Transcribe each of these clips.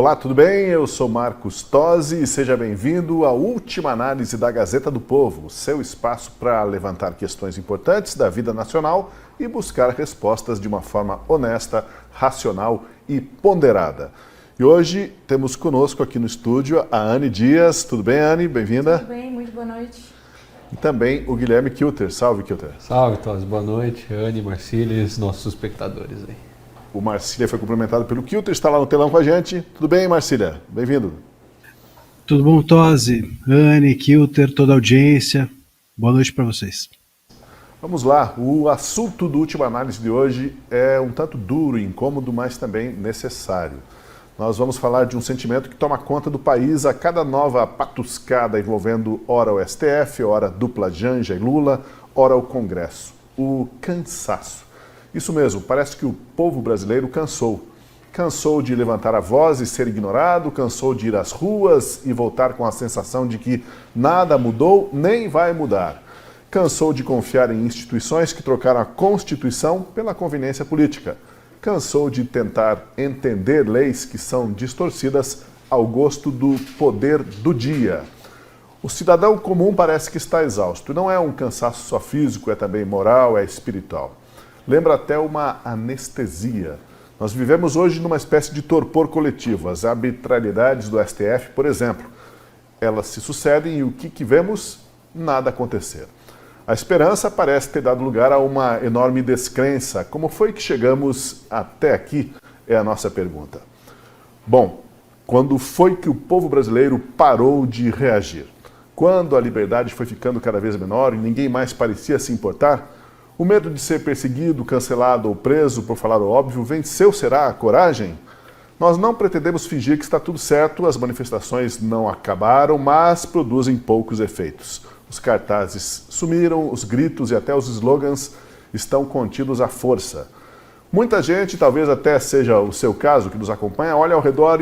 Olá, tudo bem? Eu sou Marcos Tosi e seja bem-vindo à última análise da Gazeta do Povo, seu espaço para levantar questões importantes da vida nacional e buscar respostas de uma forma honesta, racional e ponderada. E hoje temos conosco aqui no estúdio a Anne Dias. Tudo bem, Anne? Bem-vinda. Tudo bem, muito boa noite. E também o Guilherme Kilter. Salve, Kilter. Salve, Tosi. Boa noite, Anne, Marcília e os nossos espectadores aí. O Marcília foi cumprimentado pelo Kilter, está lá no telão com a gente. Tudo bem, Marcília? Bem-vindo. Tudo bom, Tosi, Anne, Kilter, toda a audiência. Boa noite para vocês. Vamos lá. O assunto do última análise de hoje é um tanto duro e incômodo, mas também necessário. Nós vamos falar de um sentimento que toma conta do país a cada nova patuscada envolvendo ora o STF, ora dupla Janja e Lula, ora o Congresso. O cansaço. Isso mesmo, parece que o povo brasileiro cansou. Cansou de levantar a voz e ser ignorado, cansou de ir às ruas e voltar com a sensação de que nada mudou nem vai mudar. Cansou de confiar em instituições que trocaram a Constituição pela conveniência política. Cansou de tentar entender leis que são distorcidas ao gosto do poder do dia. O cidadão comum parece que está exausto. E não é um cansaço só físico, é também moral, é espiritual. Lembra até uma anestesia. Nós vivemos hoje numa espécie de torpor coletivo. As arbitrariedades do STF, por exemplo, elas se sucedem e o que vemos? Nada acontecer. A esperança parece ter dado lugar a uma enorme descrença. Como foi que chegamos até aqui? É a nossa pergunta. Bom, quando foi que o povo brasileiro parou de reagir? Quando a liberdade foi ficando cada vez menor e ninguém mais parecia se importar? O medo de ser perseguido, cancelado ou preso por falar o óbvio venceu, será, a coragem? Nós não pretendemos fingir que está tudo certo, as manifestações não acabaram, mas produzem poucos efeitos. Os cartazes sumiram, os gritos e até os slogans estão contidos à força. Muita gente, talvez até seja o seu caso que nos acompanha, olha ao redor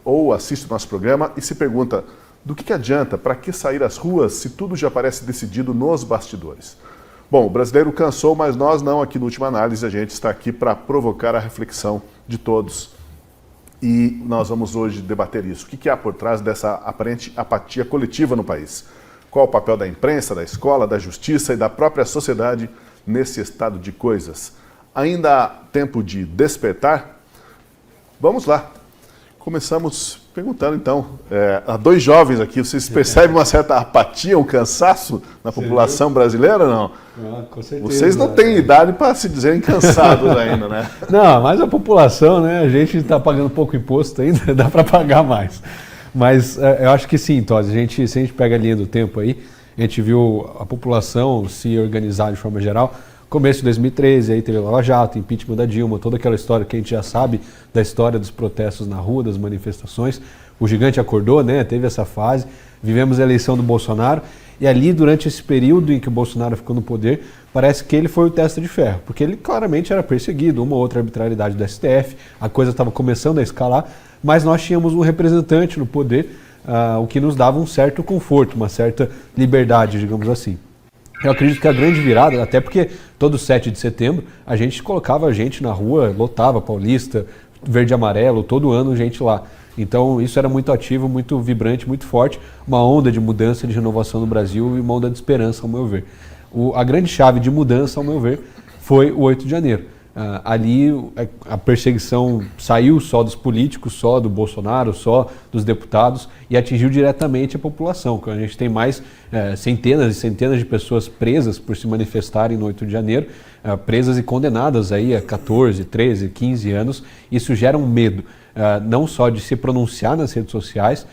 ou assiste o nosso programa e se pergunta: do que adianta, para que sair às ruas se tudo já parece decidido nos bastidores? Bom, o brasileiro cansou, mas nós não. Aqui no Última Análise, a gente está aqui para provocar a reflexão de todos. E nós vamos hoje debater isso. O que há por trás dessa aparente apatia coletiva no país? Qual o papel da imprensa, da escola, da justiça e da própria sociedade nesse estado de coisas? Ainda há tempo de despertar? Vamos lá. Começamos perguntando, então, a dois jovens aqui, vocês percebem uma certa apatia, um cansaço na população brasileira ou não? Ah, com certeza. Vocês não têm idade para se dizerem cansados ainda, né? Não, mas a população, né? A gente está pagando pouco imposto ainda, dá para pagar mais. Mas eu acho que sim, Tosi, se a gente pega a linha do tempo aí, a gente viu a população se organizar de forma geral. Começo de 2013, aí teve o Lava Jato, impeachment da Dilma, toda aquela história que a gente já sabe da história dos protestos na rua, das manifestações. O gigante acordou, né? Teve essa fase. Vivemos a eleição do Bolsonaro e ali, durante esse período em que o Bolsonaro ficou no poder, parece que ele foi o testa de ferro, porque ele claramente era perseguido, uma ou outra arbitrariedade do STF, a coisa estava começando a escalar, mas nós tínhamos um representante no poder, o que nos dava um certo conforto, uma certa liberdade, digamos assim. Eu acredito que a grande virada, até porque todo 7 de setembro a gente colocava a gente na rua, lotava Paulista, verde e amarelo, todo ano gente lá. Então isso era muito ativo, muito vibrante, muito forte, uma onda de mudança, de renovação no Brasil e uma onda de esperança, ao meu ver. A grande chave de mudança, ao meu ver, foi o 8 de janeiro. Ali a perseguição saiu só dos políticos, só do Bolsonaro, só dos deputados e atingiu diretamente a população. A gente tem mais centenas e centenas de pessoas presas por se manifestarem no 8 de janeiro, presas e condenadas aí a 14, 13, 15 anos. Isso gera um medo, não só de se pronunciar nas redes sociais,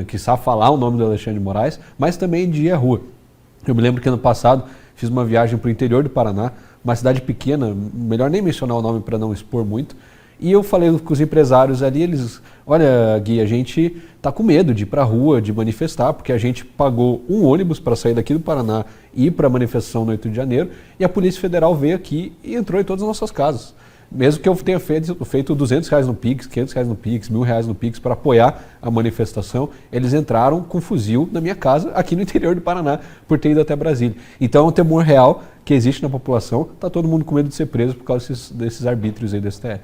quiçá falar o nome do Alexandre de Moraes, mas também de ir à rua. Eu me lembro que ano passado fiz uma viagem para o interior do Paraná, uma cidade pequena, melhor nem mencionar o nome para não expor muito, e eu falei com os empresários ali, eles, olha Gui, a gente está com medo de ir para a rua, de manifestar, porque a gente pagou um ônibus para sair daqui do Paraná e ir para a manifestação no 8 de janeiro, e a Polícia Federal veio aqui e entrou em todas as nossas casas. Mesmo que eu tenha feito R$200 no Pix, R$500 no Pix, R$1.000 no Pix para apoiar a manifestação, eles entraram com fuzil na minha casa, aqui no interior do Paraná, por ter ido até Brasília. Então é um temor real que existe na população, está todo mundo com medo de ser preso por causa desses arbítrios aí do STF.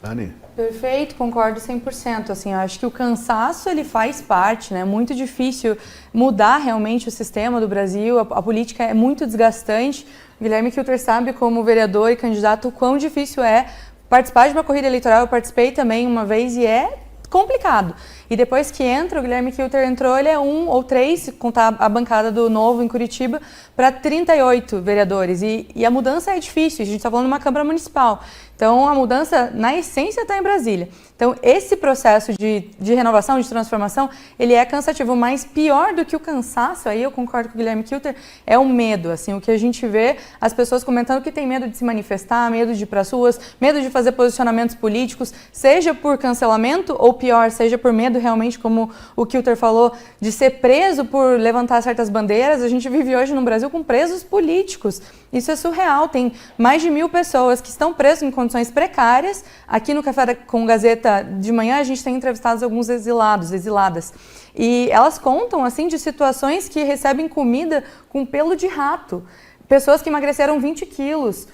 Anne? Perfeito, concordo 100%. Assim, eu acho que o cansaço ele faz parte, né? É muito difícil mudar realmente o sistema do Brasil, a política é muito desgastante. O Guilherme Kilter sabe, como vereador e candidato, o quão difícil é participar de uma corrida eleitoral. Eu participei também uma vez e é complicado. E depois que entra, o Guilherme Kilter entrou, ele é 1 ou 3, se contar a bancada do Novo em Curitiba, para 38 vereadores. E a mudança é difícil, a gente está falando de uma Câmara Municipal. Então, a mudança, na essência, está em Brasília. Então, esse processo de renovação, de transformação, ele é cansativo, mas pior do que o cansaço, aí eu concordo com o Guilherme Kilter, é o medo. Assim, o que a gente vê, as pessoas comentando que tem medo de se manifestar, medo de ir para as ruas, medo de fazer posicionamentos políticos, seja por cancelamento ou pior, seja por medo realmente, como o Kilter falou, de ser preso por levantar certas bandeiras. A gente vive hoje no Brasil com presos políticos. Isso é surreal. Tem mais de 1000 pessoas que estão presas em condições precárias. Aqui no Café com Gazeta de manhã a gente tem entrevistado alguns exilados, exiladas. E elas contam assim de situações que recebem comida com pelo de rato. Pessoas que emagreceram 20 quilos.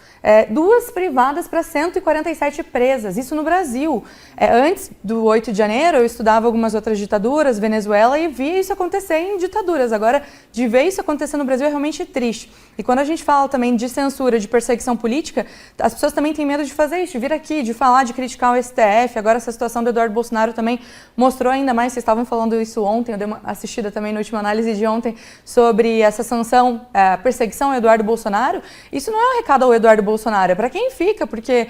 2 privadas para 147 presas, isso no Brasil. Antes do 8 de janeiro, eu estudava algumas outras ditaduras, Venezuela, e via isso acontecer em ditaduras. Agora, de ver isso acontecer no Brasil é realmente triste. E quando a gente fala também de censura, de perseguição política, as pessoas também têm medo de fazer isso, de vir aqui, de falar, de criticar o STF. Agora, essa situação do Eduardo Bolsonaro também mostrou ainda mais, vocês estavam falando isso ontem, eu dei uma assistida também na última análise de ontem, sobre essa sanção, perseguição ao Eduardo Bolsonaro. Isso não é um recado ao Eduardo Bolsonaro, é para quem fica, porque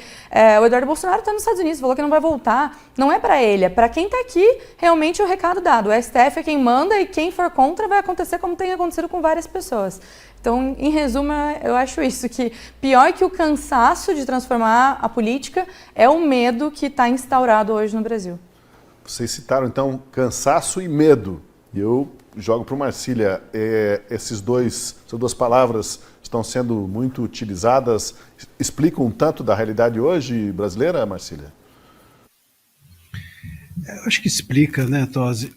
o Eduardo Bolsonaro está nos Estados Unidos, falou que não vai voltar. Não é para ele, é para quem está aqui, realmente o recado dado. O STF é quem manda e quem for contra vai acontecer como tem acontecido com várias pessoas. Então, em resumo, eu acho isso, que pior que o cansaço de transformar a política é o medo que está instaurado hoje no Brasil. Vocês citaram, então, cansaço e medo. E eu jogo para o Marcília. Essas duas palavras estão sendo muito utilizadas, explicam um tanto da realidade hoje brasileira, Marcília? Eu acho que explica, né, Tosi,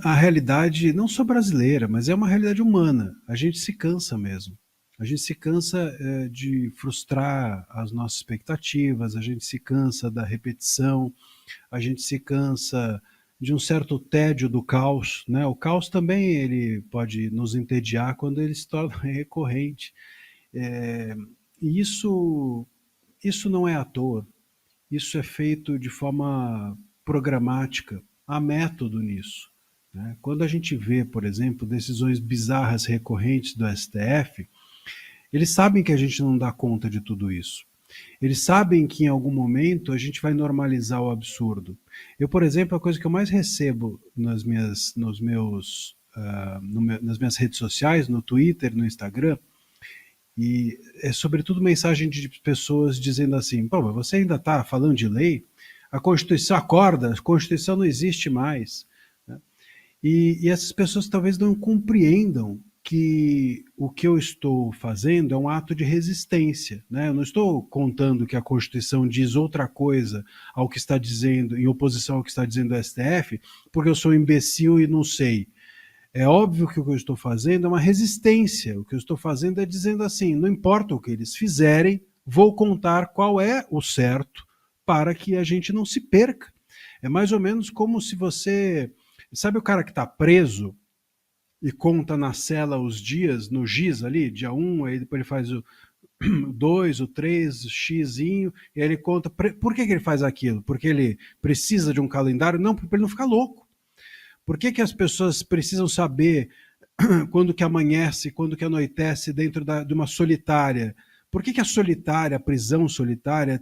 a realidade não só brasileira, mas é uma realidade humana. A gente se cansa mesmo. A gente se cansa de frustrar as nossas expectativas, a gente se cansa da repetição, a gente se cansa de um certo tédio do caos, né? O caos também ele pode nos entediar quando ele se torna recorrente. E isso não é à toa. Isso é feito de forma programática, há método nisso, né? Quando a gente vê, por exemplo, decisões bizarras recorrentes do STF, eles sabem que a gente não dá conta de tudo isso. Eles sabem que em algum momento a gente vai normalizar o absurdo. Eu, por exemplo, a coisa que eu mais recebo nas minhas redes sociais, no Twitter, no Instagram, e é sobretudo mensagem de pessoas dizendo assim: pô, mas você ainda está falando de lei? A Constituição acorda, a Constituição não existe mais, né? E essas pessoas talvez não compreendam que o que eu estou fazendo é um ato de resistência, né? Eu não estou contando que a Constituição diz outra coisa ao que está dizendo, em oposição ao que está dizendo o STF, porque eu sou um imbecil e não sei. É óbvio que o que eu estou fazendo é uma resistência. O que eu estou fazendo é dizendo assim: não importa o que eles fizerem, vou contar qual é o certo para que a gente não se perca. É mais ou menos como se você... Sabe o cara que está preso e conta na cela os dias, no giz ali, dia 1, aí depois ele faz o 2, o 3, o xizinho, e aí ele conta... Por que ele faz aquilo? Porque ele precisa de um calendário? Não, para ele não ficar louco. Por que as pessoas precisam saber quando que amanhece, quando que anoitece dentro de uma solitária? Por que a solitária, a prisão solitária,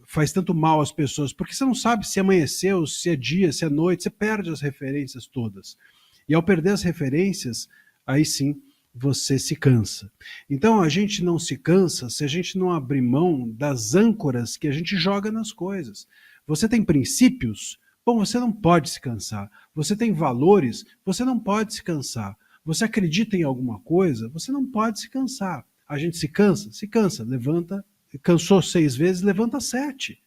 faz tanto mal às pessoas? Porque você não sabe se amanheceu, se é dia, se é noite, você perde as referências todas. E ao perder as referências, aí sim você se cansa. Então a gente não se cansa se a gente não abrir mão das âncoras que a gente joga nas coisas. Você tem princípios? Bom, você não pode se cansar. Você tem valores? Você não pode se cansar. Você acredita em alguma coisa? Você não pode se cansar. A gente se cansa? Se cansa. Levanta, cansou 6 vezes, levanta 7.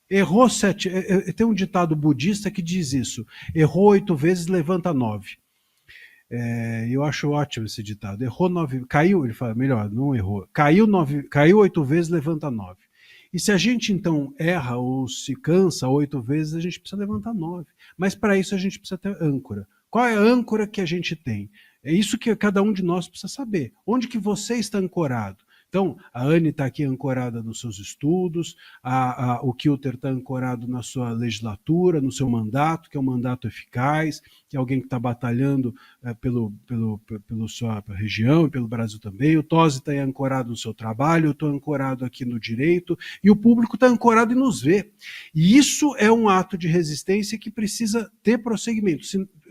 Errou 7. Tem um ditado budista que diz isso. Errou 8 vezes, levanta 9. Eu acho ótimo esse ditado. Errou 9, caiu, ele fala, melhor, não errou. Caiu 8 vezes, levanta 9. E se a gente então erra ou se cansa 8 vezes, a gente precisa levantar 9. Mas para isso a gente precisa ter âncora. Qual é a âncora que a gente tem? É isso que cada um de nós precisa saber. Onde que você está ancorado? Então, a Anne está aqui ancorada nos seus estudos, o Kilter está ancorado na sua legislatura, no seu mandato, que é um mandato eficaz, que é alguém que está batalhando pela sua região e pelo Brasil também. O Tosi está ancorado no seu trabalho, eu estou ancorado aqui no direito, e o público está ancorado em nos ver. E isso é um ato de resistência que precisa ter prosseguimento.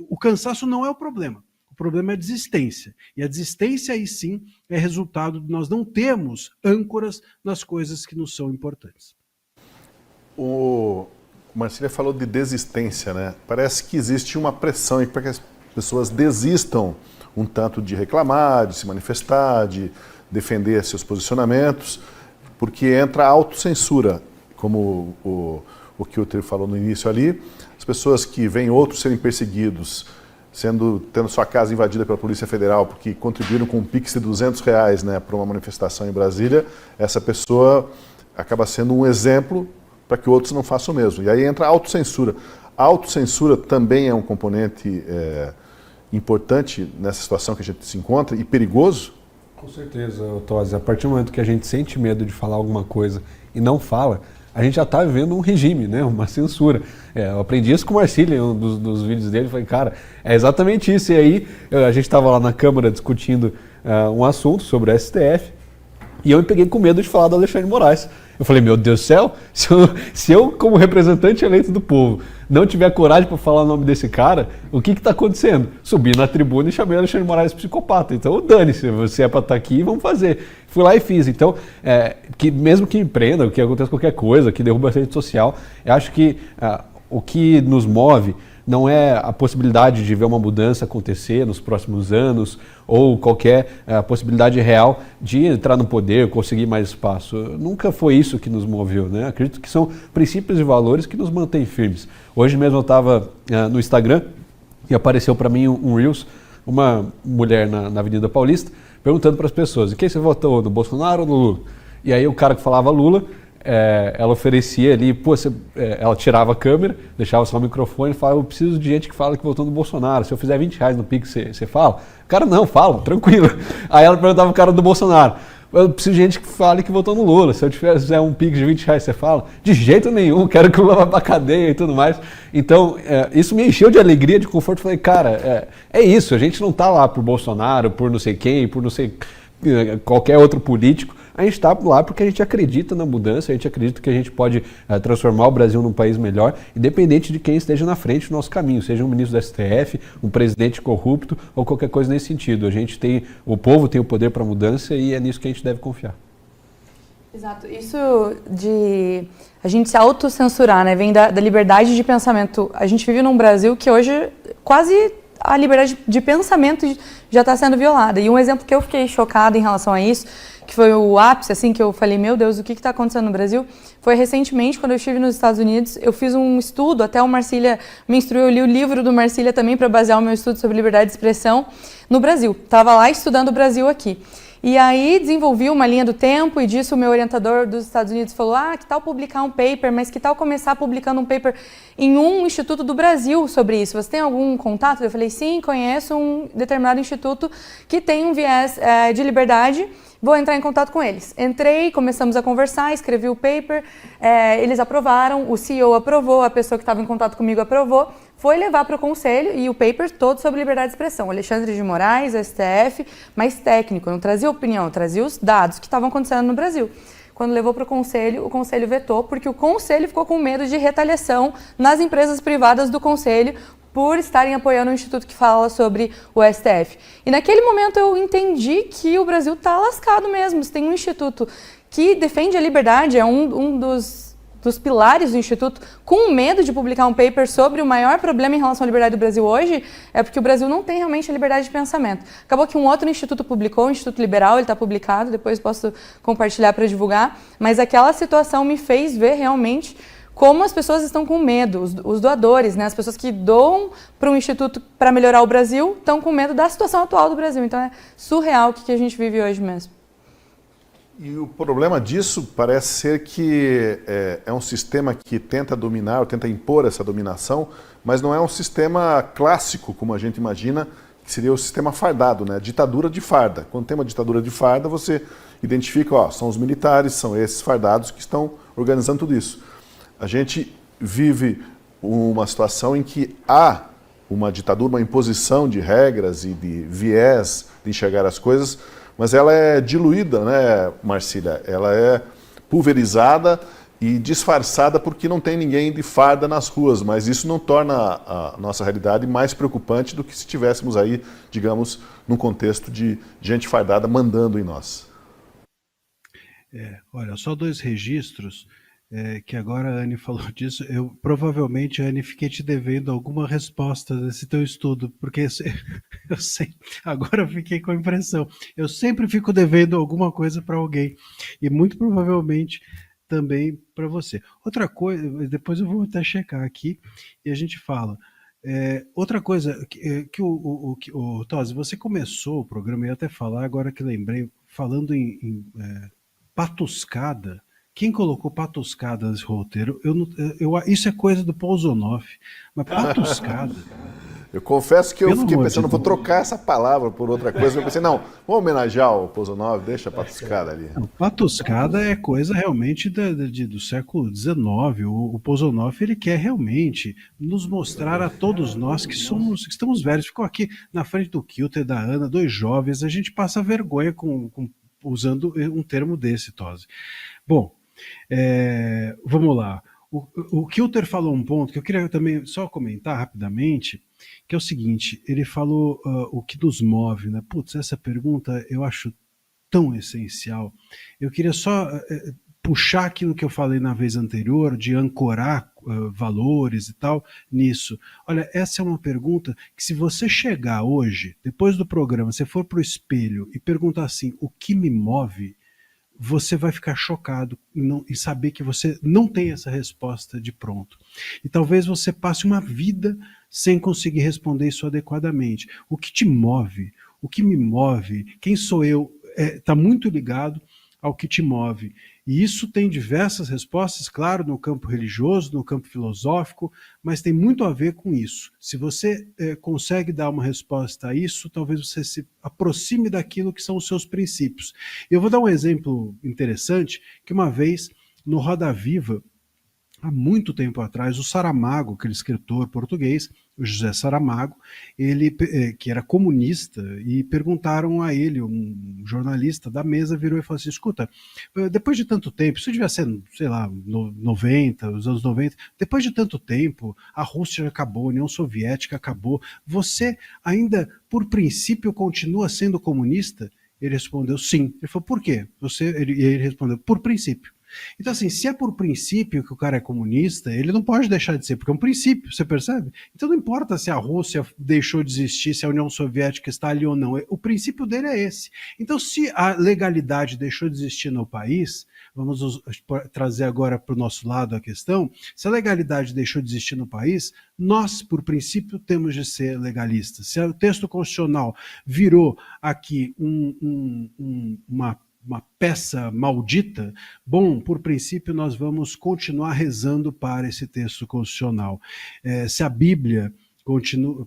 O cansaço não é o problema. O problema é a desistência. E a desistência, aí sim, é resultado de nós não termos âncoras nas coisas que nos são importantes. O Marcília falou de desistência, né? Parece que existe uma pressão para que as pessoas desistam um tanto de reclamar, de se manifestar, de defender seus posicionamentos, porque entra a autocensura, como o Kilter falou no início ali. As pessoas que veem outros serem perseguidos, tendo sua casa invadida pela Polícia Federal porque contribuíram com um Pix de R$200, né, para uma manifestação em Brasília, essa pessoa acaba sendo um exemplo para que outros não façam o mesmo. E aí entra a autocensura. A autocensura também é um componente importante nessa situação que a gente se encontra e perigoso? Com certeza, Tosi. A partir do momento que a gente sente medo de falar alguma coisa e não fala, a gente já está vivendo um regime, né? Uma censura. Eu aprendi isso com o Marcília em um dos vídeos dele. Falei, cara, é exatamente isso. E aí, a gente estava lá na Câmara discutindo um assunto sobre o STF e eu me peguei com medo de falar do Alexandre de Moraes. Eu falei, meu Deus do céu, se eu como representante eleito do povo, não tiver coragem para falar o nome desse cara, o que está acontecendo? Subi na tribuna e chamei o Alexandre de Moraes de psicopata. Então, dane-se, você é para estar aqui, vamos fazer. Fui lá e fiz. Então, que mesmo que me prenda, que aconteça qualquer coisa, que derruba a rede social, eu acho que o que nos move não é a possibilidade de ver uma mudança acontecer nos próximos anos ou qualquer possibilidade real de entrar no poder, conseguir mais espaço. Nunca foi isso que nos moveu, né? Acredito que são princípios e valores que nos mantêm firmes. Hoje mesmo eu estava no Instagram e apareceu para mim um Reels, uma mulher na Avenida Paulista, perguntando para as pessoas, quem você votou, no Bolsonaro ou no Lula? E aí o cara que falava Lula, ela oferecia ali, ela tirava a câmera, deixava só o microfone e falava, eu preciso de gente que fala que votou no Bolsonaro, se eu fizer R$20 no Pix, você fala? O cara, não, fala, tranquilo. Aí ela perguntava o cara do Bolsonaro, eu preciso de gente que fale que votou no Lula, se eu fizer um Pix de R$20, você fala? De jeito nenhum, quero que o Lula vá pra cadeia e tudo mais. Então, isso me encheu de alegria, de conforto, falei, cara, é isso, a gente não tá lá por Bolsonaro, por não sei quem, por não sei qualquer outro político, a gente está lá porque a gente acredita na mudança, a gente acredita que a gente pode transformar o Brasil num país melhor, independente de quem esteja na frente do nosso caminho, seja um ministro do STF, um presidente corrupto ou qualquer coisa nesse sentido. O povo tem o poder para a mudança e é nisso que a gente deve confiar. Exato. Isso de a gente se autocensurar, né, vem da liberdade de pensamento. A gente vive num Brasil que hoje quase a liberdade de pensamento já está sendo violada. E um exemplo que eu fiquei chocada em relação a isso, que foi o ápice, assim, que eu falei, meu Deus, o que está acontecendo no Brasil? Foi recentemente, quando eu estive nos Estados Unidos, eu fiz um estudo, até o Marcília me instruiu, eu li o livro do Marcília também para basear o meu estudo sobre liberdade de expressão no Brasil. Estava lá estudando o Brasil aqui. E aí desenvolvi uma linha do tempo e disso o meu orientador dos Estados Unidos falou, que tal publicar um paper, mas que tal começar publicando um paper em um instituto do Brasil sobre isso? Você tem algum contato? Eu falei, sim, conheço um determinado instituto que tem um viés de liberdade, vou entrar em contato com eles. Entrei, começamos a conversar, escrevi o paper, eles aprovaram, o CEO aprovou, a pessoa que estava em contato comigo aprovou, foi levar para o conselho e o paper todo sobre liberdade de expressão. Alexandre de Moraes, STF, mais técnico, não trazia opinião, trazia os dados que estavam acontecendo no Brasil. Quando levou para o conselho vetou, porque o conselho ficou com medo de retaliação nas empresas privadas do conselho por estarem apoiando um instituto que fala sobre o STF. E naquele momento eu entendi que o Brasil está lascado mesmo. Se tem um instituto que defende a liberdade, é um dos pilares do Instituto, com medo de publicar um paper sobre o maior problema em relação à liberdade do Brasil hoje, é porque o Brasil não tem realmente a liberdade de pensamento. Acabou que um outro instituto publicou, o Instituto Liberal, ele está publicado, depois posso compartilhar para divulgar, mas aquela situação me fez ver realmente como as pessoas estão com medo, os doadores, né? As pessoas que doam para um instituto para melhorar o Brasil estão com medo da situação atual do Brasil. Então é surreal o que a gente vive hoje mesmo. E o problema disso parece ser que é um sistema que tenta dominar, ou tenta impor essa dominação, mas não é um sistema clássico, como a gente imagina, que seria o sistema fardado, né? Ditadura de farda. Quando tem uma ditadura de farda, você identifica, ó, são os militares, são esses fardados que estão organizando tudo isso. A gente vive uma situação em que há uma ditadura, uma imposição de regras e de viés de enxergar as coisas, mas ela é diluída, né, Marcília? Ela é pulverizada e disfarçada porque não tem ninguém de farda nas ruas, mas isso não torna a nossa realidade mais preocupante do que se estivéssemos aí, digamos, num contexto de gente fardada mandando em nós. Olha, só 2 registros, que agora a Anne falou disso, provavelmente, Anne, fiquei te devendo alguma resposta desse teu estudo, porque eu sei, agora eu fiquei com a impressão, eu sempre fico devendo alguma coisa para alguém, e muito provavelmente também para você. Outra coisa, depois eu vou até checar aqui e a gente fala. Outra coisa, que Tosi, você começou o programa, eu ia até falar, agora que lembrei, falando em patuscada. Quem colocou patuscada nesse roteiro? Isso é coisa do Polzonoff, mas patuscada. Eu confesso que eu Pelo fiquei amor pensando, de vou Deus. trocar essa palavra por outra coisa. Eu pensei, não, vamos homenagear o Pozonov, deixa a patuscada ali. Não, patuscada é coisa realmente do século XIX. O Polzonoff, ele quer realmente nos mostrar a todos nós que estamos velhos. Ficou aqui na frente do Kilter, da Ana, 2 jovens, a gente passa vergonha usando um termo desse, Tosi. Bom, vamos lá. O Kilter falou um ponto que eu queria também só comentar rapidamente, que é o seguinte, ele falou o que nos move, né? Putz, essa pergunta eu acho tão essencial. Eu queria só puxar aquilo que eu falei na vez anterior, de ancorar valores e tal, nisso. Olha, essa é uma pergunta que, se você chegar hoje, depois do programa, você for para o espelho e perguntar assim, o que me move, você vai ficar chocado em saber que você não tem essa resposta de pronto. E talvez você passe uma vida sem conseguir responder isso adequadamente. O que te move, o que me move, quem sou eu, está muito ligado ao que te move. E isso tem diversas respostas, claro, no campo religioso, no campo filosófico, mas tem muito a ver com isso. Se você consegue dar uma resposta a isso, talvez você se aproxime daquilo que são os seus princípios. Eu vou dar um exemplo interessante, que uma vez, no Roda Viva, há muito tempo atrás, o Saramago, aquele escritor português, o José Saramago, ele que era comunista, e perguntaram a ele, um jornalista da mesa virou e falou assim, escuta, depois de tanto tempo, isso devia ser, sei lá, 90, os anos 90, depois de tanto tempo, a Rússia acabou, a União Soviética acabou, você ainda, por princípio, continua sendo comunista? Ele respondeu, sim. Ele falou, por quê? Ele respondeu, por princípio. Então, assim, se é por princípio que o cara é comunista, ele não pode deixar de ser, porque é um princípio, você percebe? Então não importa se a Rússia deixou de existir, se a União Soviética está ali ou não, o princípio dele é esse. Então, se a legalidade deixou de existir no país, vamos trazer agora para o nosso lado a questão, se a legalidade deixou de existir no país, nós, por princípio, temos de ser legalistas. Se o texto constitucional virou aqui uma peça maldita, bom, por princípio nós vamos continuar rezando para esse texto constitucional. Se a Bíblia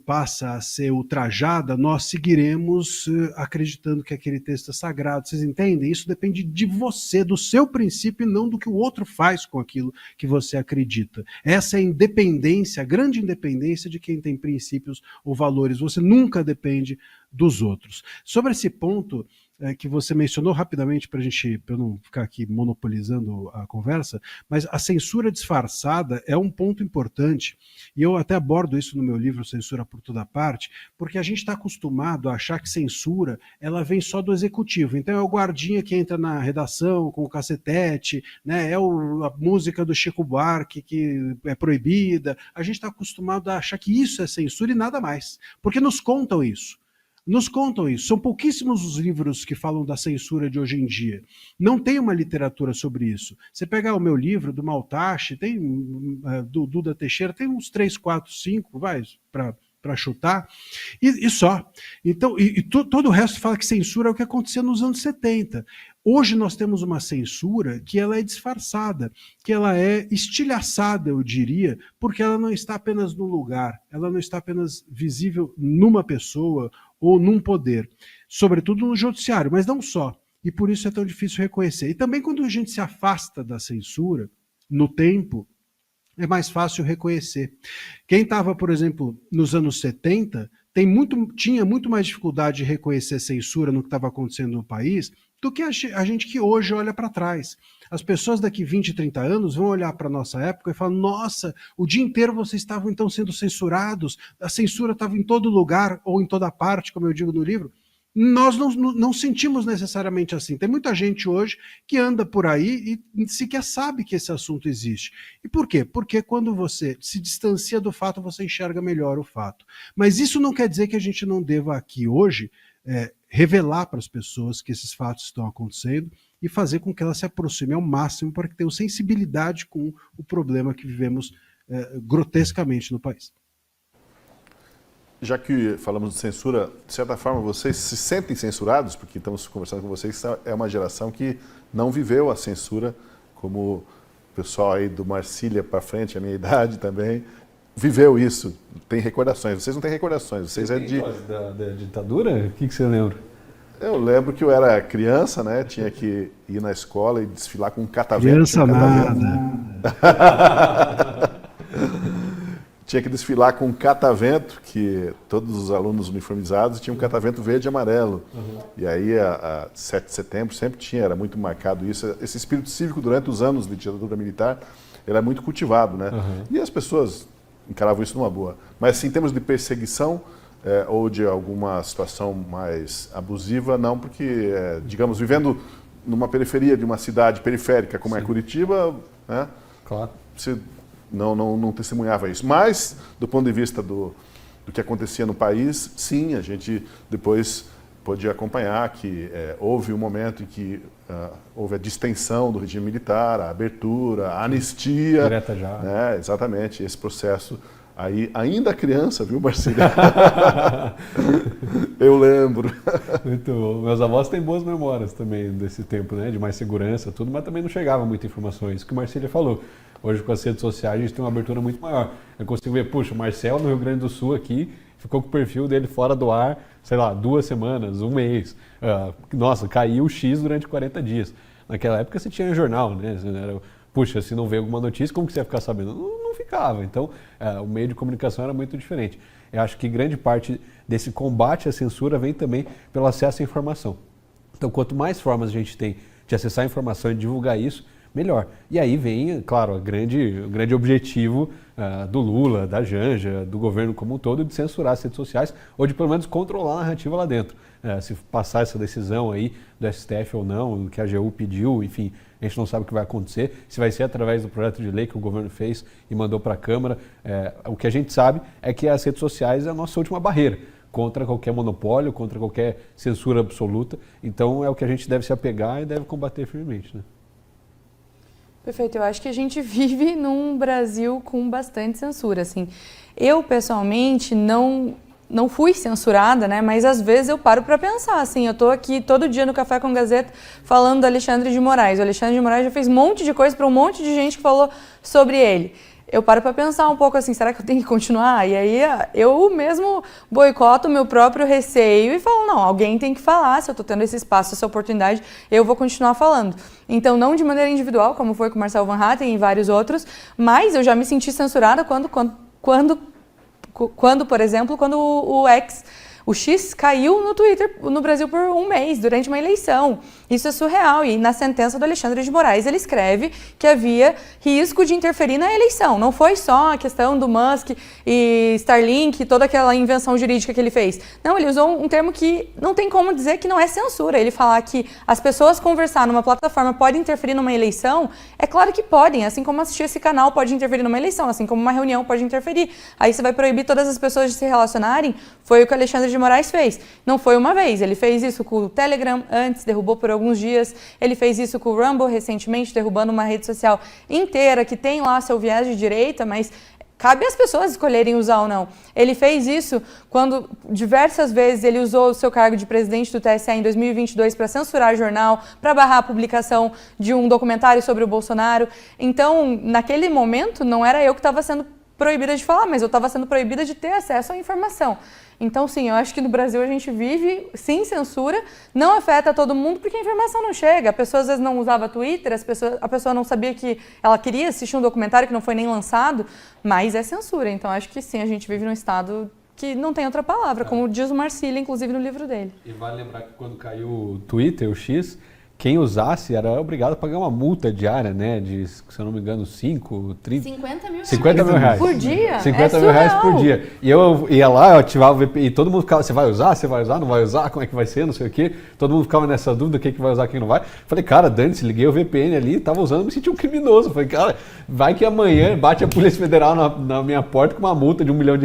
passa a ser ultrajada, nós seguiremos acreditando que aquele texto é sagrado. Vocês entendem? Isso depende de você, do seu princípio, e não do que o outro faz com aquilo que você acredita. Essa é a independência, a grande independência de quem tem princípios ou valores. Você nunca depende dos outros. Sobre esse ponto que você mencionou rapidamente, para eu não ficar aqui monopolizando a conversa, mas a censura disfarçada é um ponto importante, e eu até abordo isso no meu livro Censura por Toda Parte, porque a gente está acostumado a achar que censura ela vem só do executivo, então é o guardinha que entra na redação com o cacetete, né? A música do Chico Buarque que é proibida, a gente está acostumado a achar que isso é censura e nada mais, porque nos contam isso. Nos contam isso. São pouquíssimos os livros que falam da censura de hoje em dia. Não tem uma literatura sobre isso. Você pegar o meu livro, do Maltache, tem do Duda Teixeira, tem uns 3, 4, 5, vai, para chutar, e só. Então, todo o resto fala que censura é o que acontecia nos anos 70. Hoje nós temos uma censura que ela é disfarçada, que ela é estilhaçada, eu diria, porque ela não está apenas no lugar, ela não está apenas visível numa pessoa ou num poder, sobretudo no judiciário, mas não só. E por isso é tão difícil reconhecer. E também quando a gente se afasta da censura, no tempo, é mais fácil reconhecer. Quem estava, por exemplo, nos anos 70, tinha muito mais dificuldade de reconhecer censura no que estava acontecendo no país do que a gente que hoje olha para trás. As pessoas daqui 20, 30 anos vão olhar para a nossa época e falar, nossa, o dia inteiro vocês estavam então sendo censurados, a censura estava em todo lugar ou em toda parte, como eu digo no livro. Nós não sentimos necessariamente assim. Tem muita gente hoje que anda por aí e sequer sabe que esse assunto existe. E por quê? Porque quando você se distancia do fato, você enxerga melhor o fato. Mas isso não quer dizer que a gente não deva aqui hoje revelar para as pessoas que esses fatos estão acontecendo e fazer com que elas se aproximem ao máximo para que tenham sensibilidade com o problema que vivemos grotescamente no país. Já que falamos de censura, de certa forma vocês se sentem censurados, porque estamos conversando com vocês, é uma geração que não viveu a censura, como o pessoal aí do Marcília para frente, a minha idade também, viveu isso, tem recordações. Vocês não têm recordações, vocês é de... Da ditadura? O que você lembra? Eu lembro que eu era criança, né, tinha que ir na escola e desfilar com um catavento. Criança nada. Tinha que desfilar com um catavento, que todos os alunos uniformizados tinham um catavento verde e amarelo. E aí, a 7 de setembro sempre tinha, era muito marcado isso. Esse espírito cívico, durante os anos de ditadura militar, era muito cultivado, né? E as pessoas encaravam isso numa boa. Mas, assim, em termos de perseguição ou de alguma situação mais abusiva, não, porque, digamos, vivendo numa periferia de uma cidade periférica como é Curitiba, né? Claro. Você não testemunhava isso. Mas, do ponto de vista do que acontecia no país, sim, a gente depois pôde acompanhar que houve um momento em que houve a distensão do regime militar, a abertura, a anistia. Direta já. Né? Exatamente, esse processo. Aí, ainda criança, viu, Marcílio? Eu lembro. Muito bom. Meus avós têm boas memórias também desse tempo, né? De mais segurança, tudo, mas também não chegava muita informação. Isso que o Marcílio falou. Hoje, com as redes sociais, a gente tem uma abertura muito maior. Eu consigo ver, puxa, o Marcel, no Rio Grande do Sul, aqui, ficou com o perfil dele fora do ar, sei lá, 2 semanas, 1 mês. Nossa, caiu o X durante 40 dias. Naquela época você tinha jornal, né? Puxa, se não vê alguma notícia, como que você ia ficar sabendo? Não ficava. Então, o meio de comunicação era muito diferente. Eu acho que grande parte desse combate à censura vem também pelo acesso à informação. Então, quanto mais formas a gente tem de acessar a informação e divulgar isso, melhor. E aí vem, claro, o grande objetivo do Lula, da Janja, do governo como um todo, de censurar as redes sociais ou de pelo menos controlar a narrativa lá dentro. Se passar essa decisão aí do STF ou não, que a AGU pediu, enfim, a gente não sabe o que vai acontecer, se vai ser através do projeto de lei que o governo fez e mandou para a Câmara. O que a gente sabe é que as redes sociais é a nossa última barreira contra qualquer monopólio, contra qualquer censura absoluta. Então é o que a gente deve se apegar e deve combater firmemente, né? Perfeito, eu acho que a gente vive num Brasil com bastante censura, assim. Eu, pessoalmente, não fui censurada, né, mas às vezes eu paro para pensar, assim, eu tô aqui todo dia no Café com Gazeta falando do Alexandre de Moraes. O Alexandre de Moraes já fez um monte de coisa para um monte de gente que falou sobre ele. Eu paro para pensar um pouco assim, será que eu tenho que continuar? E aí eu mesmo boicoto o meu próprio receio e falo, não, alguém tem que falar, se eu estou tendo esse espaço, essa oportunidade, eu vou continuar falando. Então, não de maneira individual, como foi com o Marcel Van Hatten e vários outros, mas eu já me senti censurada quando por exemplo, quando o X caiu no Twitter no Brasil por 1 mês, durante uma eleição. Isso é surreal. E na sentença do Alexandre de Moraes, ele escreve que havia risco de interferir na eleição. Não foi só a questão do Musk e Starlink, toda aquela invenção jurídica que ele fez. Não, ele usou um termo que não tem como dizer que não é censura. Ele falar que as pessoas conversar numa plataforma podem interferir numa eleição, é claro que podem. Assim como assistir esse canal pode interferir numa eleição, assim como uma reunião pode interferir. Aí você vai proibir todas as pessoas de se relacionarem. Foi o que o Alexandre de Moraes fez. Não foi uma vez. Ele fez isso com o Telegram antes, derrubou por alguns dias. Ele fez isso com o Rumble recentemente, derrubando uma rede social inteira que tem lá seu viés de direita, mas cabe às pessoas escolherem usar ou não. Ele fez isso quando diversas vezes ele usou o seu cargo de presidente do TSE em 2022 para censurar jornal, para barrar a publicação de um documentário sobre o Bolsonaro. Então, naquele momento, não era eu que estava sendo proibida de falar, mas eu estava sendo proibida de ter acesso à informação. Então, sim, eu acho que no Brasil a gente vive sem censura, não afeta todo mundo porque a informação não chega. A pessoa às vezes não usava Twitter, a pessoa não sabia que ela queria assistir um documentário que não foi nem lançado, mas é censura. Então, acho que sim, a gente vive num estado que não tem outra palavra, como diz o Marcílio, inclusive, no livro dele. E vale lembrar que quando caiu o Twitter, o X, quem usasse era obrigado a pagar uma multa diária, né? De, se eu não me engano, 5, 30... 50 mil reais. Por dia? 50 mil reais por dia. E eu ia lá, eu ativava o VPN, e todo mundo ficava, você vai usar? Você vai usar? Não vai usar? Como é que vai ser? Não sei o quê. Todo mundo ficava nessa dúvida, quem que vai usar, quem não vai. Falei, cara, dane-se, liguei o VPN ali, tava usando, me senti um criminoso. Falei, cara, vai que amanhã bate a Polícia Federal na minha porta com uma multa de R$1 milhão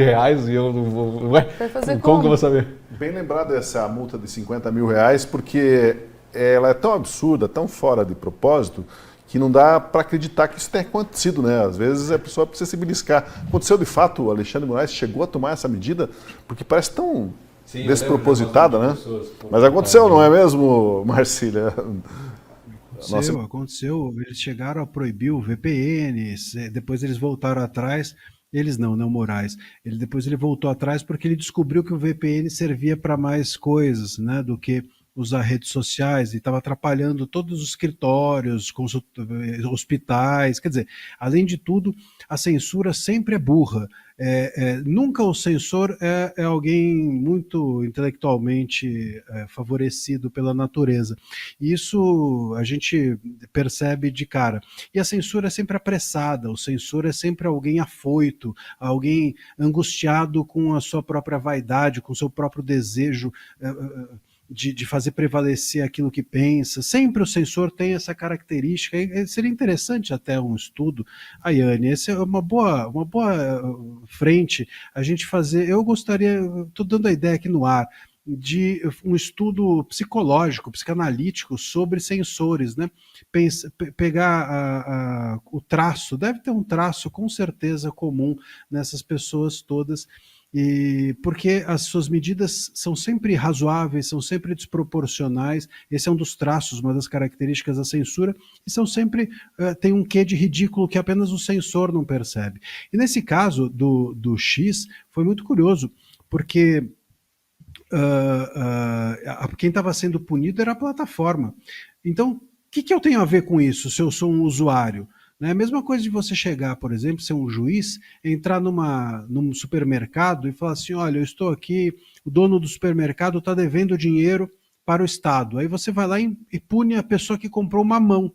e eu não vou... Ué, vai fazer como que eu vou saber? Bem lembrado essa multa de R$50 mil, porque ela é tão absurda, tão fora de propósito, que não dá para acreditar que isso tenha acontecido, né? Às vezes a pessoa precisa se beliscar. Aconteceu de fato, o Alexandre de Moraes chegou a tomar essa medida, porque parece tão despropositada, né? Mas aconteceu, não é mesmo, Marcília? Aconteceu. Eles chegaram a proibir o VPN, depois eles voltaram atrás. Eles não, Moraes. Depois ele voltou atrás porque ele descobriu que o VPN servia para mais coisas, né, do que usar redes sociais, e estava atrapalhando todos os escritórios, hospitais. Quer dizer, além de tudo, a censura sempre é burra. Nunca o censor é alguém muito intelectualmente favorecido pela natureza. Isso a gente percebe de cara. E a censura é sempre apressada, o censor é sempre alguém afoito, alguém angustiado com a sua própria vaidade, com o seu próprio desejo de fazer prevalecer aquilo que pensa. Sempre o censor tem essa característica. E seria interessante até um estudo, Ayane, essa é uma boa frente a gente fazer. Eu gostaria, estou dando a ideia aqui no ar, de um estudo psicológico, psicanalítico sobre censores, né? Pegar o traço, deve ter um traço com certeza comum nessas pessoas todas, e porque as suas medidas são sempre razoáveis, são sempre desproporcionais. Esse é um dos traços, uma das características da censura, e são sempre, tem um quê de ridículo que apenas o censor não percebe. E nesse caso do X, foi muito curioso, porque quem estava sendo punido era a plataforma. Então, o que eu tenho a ver com isso, se eu sou um usuário? É a mesma coisa de você chegar, por exemplo, ser um juiz, entrar num supermercado e falar assim, olha, eu estou aqui, o dono do supermercado está devendo dinheiro para o Estado. Aí você vai lá e pune a pessoa que comprou uma mão.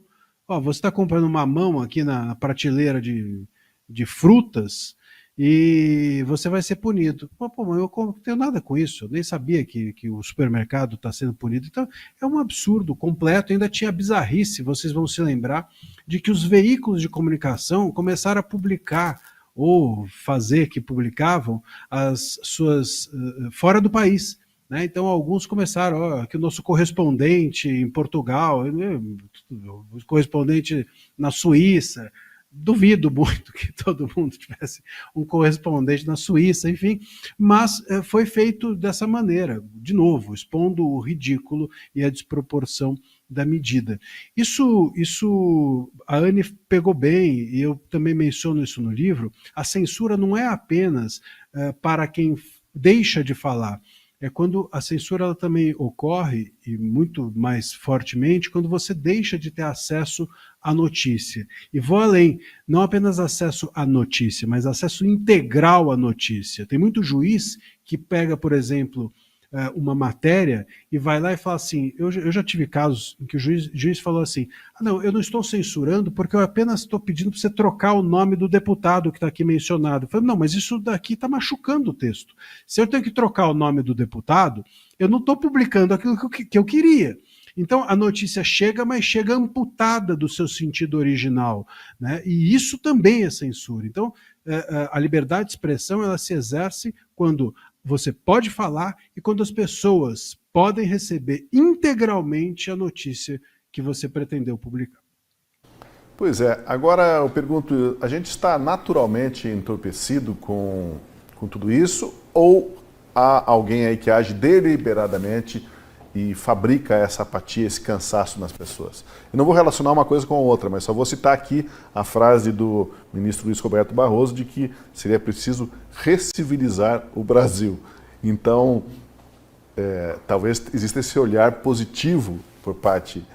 Ó, você está comprando uma mão aqui na prateleira de frutas e você vai ser punido. Pô, mas eu não tenho nada com isso, eu nem sabia que o supermercado está sendo punido. Então, é um absurdo completo. Ainda tinha bizarrice, vocês vão se lembrar, de que os veículos de comunicação começaram a publicar, ou fazer que publicavam, as suas fora do país. Né? Então, alguns começaram, que o nosso correspondente em Portugal, o correspondente na Suíça. Duvido muito que todo mundo tivesse um correspondente na Suíça, enfim, mas foi feito dessa maneira, de novo, expondo o ridículo e a desproporção da medida. Isso a Anne pegou bem, e eu também menciono isso no livro. A censura não é apenas para quem deixa de falar. É quando a censura ela também ocorre, e muito mais fortemente, quando você deixa de ter acesso à notícia. E vou além, não apenas acesso à notícia, mas acesso integral à notícia. Tem muito juiz que pega, por exemplo, uma matéria e vai lá e fala assim, eu já tive casos em que o juiz falou assim, não, eu não estou censurando porque eu apenas estou pedindo para você trocar o nome do deputado que está aqui mencionado. Eu falei, não, mas isso daqui está machucando o texto. Se eu tenho que trocar o nome do deputado, eu não estou publicando aquilo que eu queria. Então a notícia chega, mas chega amputada do seu sentido original, né? E isso também é censura. Então a liberdade de expressão ela se exerce quando você pode falar e quando as pessoas podem receber integralmente a notícia que você pretendeu publicar. Pois é, agora eu pergunto, a gente está naturalmente entorpecido com tudo isso ou há alguém aí que age deliberadamente e fabrica essa apatia, esse cansaço nas pessoas? Eu não vou relacionar uma coisa com a outra, mas só vou citar aqui a frase do ministro Luiz Roberto Barroso de que seria preciso recivilizar o Brasil. Então, talvez exista esse olhar positivo por parte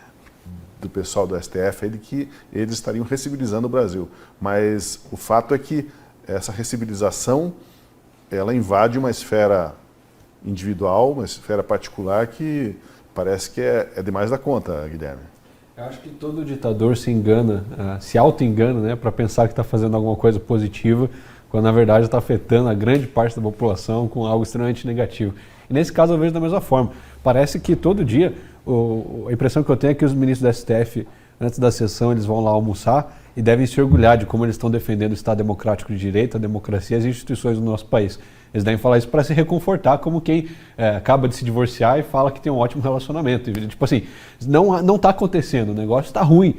do pessoal do STF de que eles estariam recivilizando o Brasil. Mas o fato é que essa recibilização, ela invade uma esfera individual, uma esfera particular que parece que é demais da conta, Guilherme. Eu acho que todo ditador se engana, se auto-engana, né, para pensar que está fazendo alguma coisa positiva, quando na verdade está afetando a grande parte da população com algo extremamente negativo. E nesse caso eu vejo da mesma forma. Parece que todo dia, a impressão que eu tenho é que os ministros do STF, antes da sessão, eles vão lá almoçar e devem se orgulhar de como eles estão defendendo o Estado democrático de direito, a democracia e as instituições do nosso país. Eles devem falar isso para se reconfortar, como quem acaba de se divorciar e fala que tem um ótimo relacionamento. E, tipo assim, não está acontecendo, o negócio está ruim,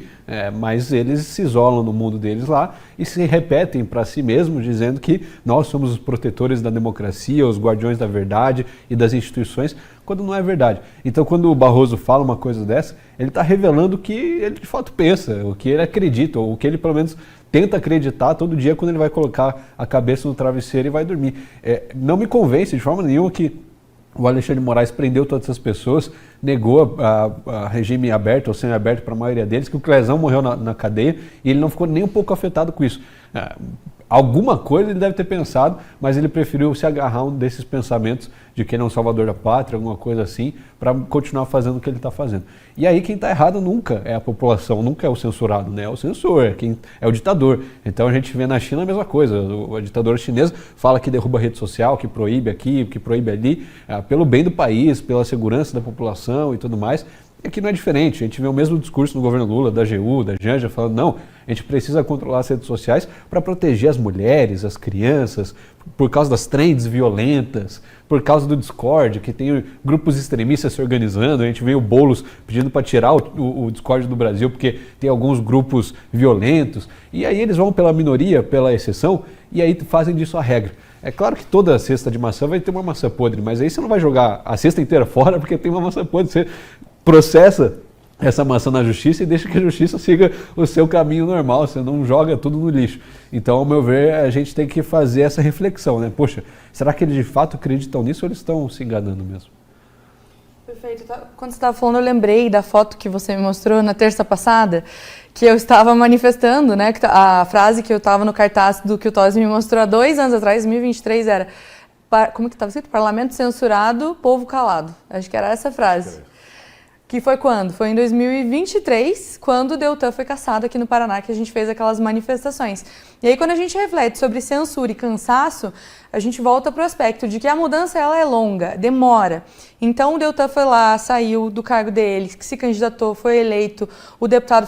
mas eles se isolam no mundo deles lá e se repetem para si mesmos, dizendo que nós somos os protetores da democracia, os guardiões da verdade e das instituições, quando não é verdade. Então, quando o Barroso fala uma coisa dessa, ele está revelando o que ele de fato pensa, o que ele acredita, ou o que ele pelo menos tenta acreditar todo dia quando ele vai colocar a cabeça no travesseiro e vai dormir. Não me convence de forma nenhuma que o Alexandre de Moraes prendeu todas essas pessoas, negou a regime aberto ou semi-aberto para a maioria deles, que o Clezão morreu na cadeia e ele não ficou nem um pouco afetado com isso. Alguma coisa ele deve ter pensado, mas ele preferiu se agarrar a um desses pensamentos de que ele é um salvador da pátria, alguma coisa assim, para continuar fazendo o que ele está fazendo. E aí quem está errado nunca é a população, nunca é o censurado, né? É o censor, é o ditador. Então a gente vê na China a mesma coisa. A ditadura chinesa fala que derruba a rede social, que proíbe aqui, que proíbe ali, pelo bem do país, pela segurança da população e tudo mais. E aqui não é diferente, a gente vê o mesmo discurso no governo Lula, da AGU, da Janja, falando, não, a gente precisa controlar as redes sociais para proteger as mulheres, as crianças, por causa das trends violentas, por causa do Discord, que tem grupos extremistas se organizando, a gente vê o Boulos pedindo para tirar o Discord do Brasil, porque tem alguns grupos violentos, e aí eles vão pela minoria, pela exceção, e aí fazem disso a regra. É claro que toda cesta de maçã vai ter uma maçã podre, mas aí você não vai jogar a cesta inteira fora porque tem uma maçã podre, você processa essa maçã na justiça e deixa que a justiça siga o seu caminho normal, você não joga tudo no lixo. Então, ao meu ver, a gente tem que fazer essa reflexão, né? Poxa, será que eles de fato acreditam nisso ou eles estão se enganando mesmo? Perfeito. Quando você estava falando, eu lembrei da foto que você me mostrou na terça passada, que eu estava manifestando, né? A frase que eu estava no cartaz do que o Tosi me mostrou há 2 anos atrás, 2023, era, como que estava escrito? Parlamento censurado, povo calado. Acho que era essa frase. Que foi quando? Foi em 2023, quando o Deltan foi cassado aqui no Paraná, que a gente fez aquelas manifestações. E aí, quando a gente reflete sobre censura e cansaço, a gente volta para o aspecto de que a mudança ela é longa, demora. Então, o Deltan foi lá, saiu do cargo dele, se candidatou, foi eleito o deputado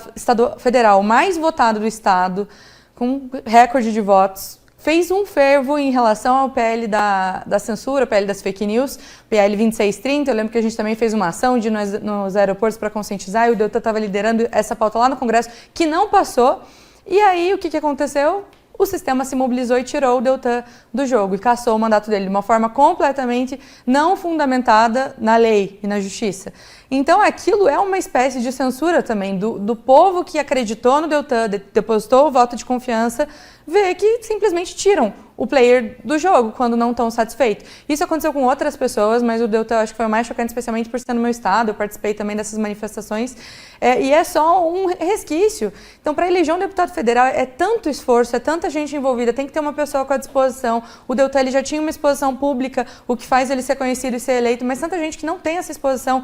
federal mais votado do estado, com recorde de votos. Fez um fervo em relação ao PL da censura, o PL das fake news, PL 2630. Eu lembro que a gente também fez uma ação de nos aeroportos para conscientizar, e o Deltan estava liderando essa pauta lá no Congresso, que não passou. E aí, o que aconteceu? O sistema se mobilizou e tirou o Deltan do jogo e cassou o mandato dele de uma forma completamente não fundamentada na lei e na justiça. Então, aquilo é uma espécie de censura também do povo que acreditou no Deltan, depositou o voto de confiança, vê que simplesmente tiram o player do jogo quando não estão satisfeitos. Isso aconteceu com outras pessoas, mas o Deltan acho que foi o mais chocante, especialmente por ser no meu estado. Eu participei também dessas manifestações e é só um resquício. Então, para eleger um deputado federal é tanto esforço, é tanta gente envolvida, tem que ter uma pessoa com a disposição. O Deltan ele já tinha uma exposição pública, o que faz ele ser conhecido e ser eleito, mas tanta gente que não tem essa exposição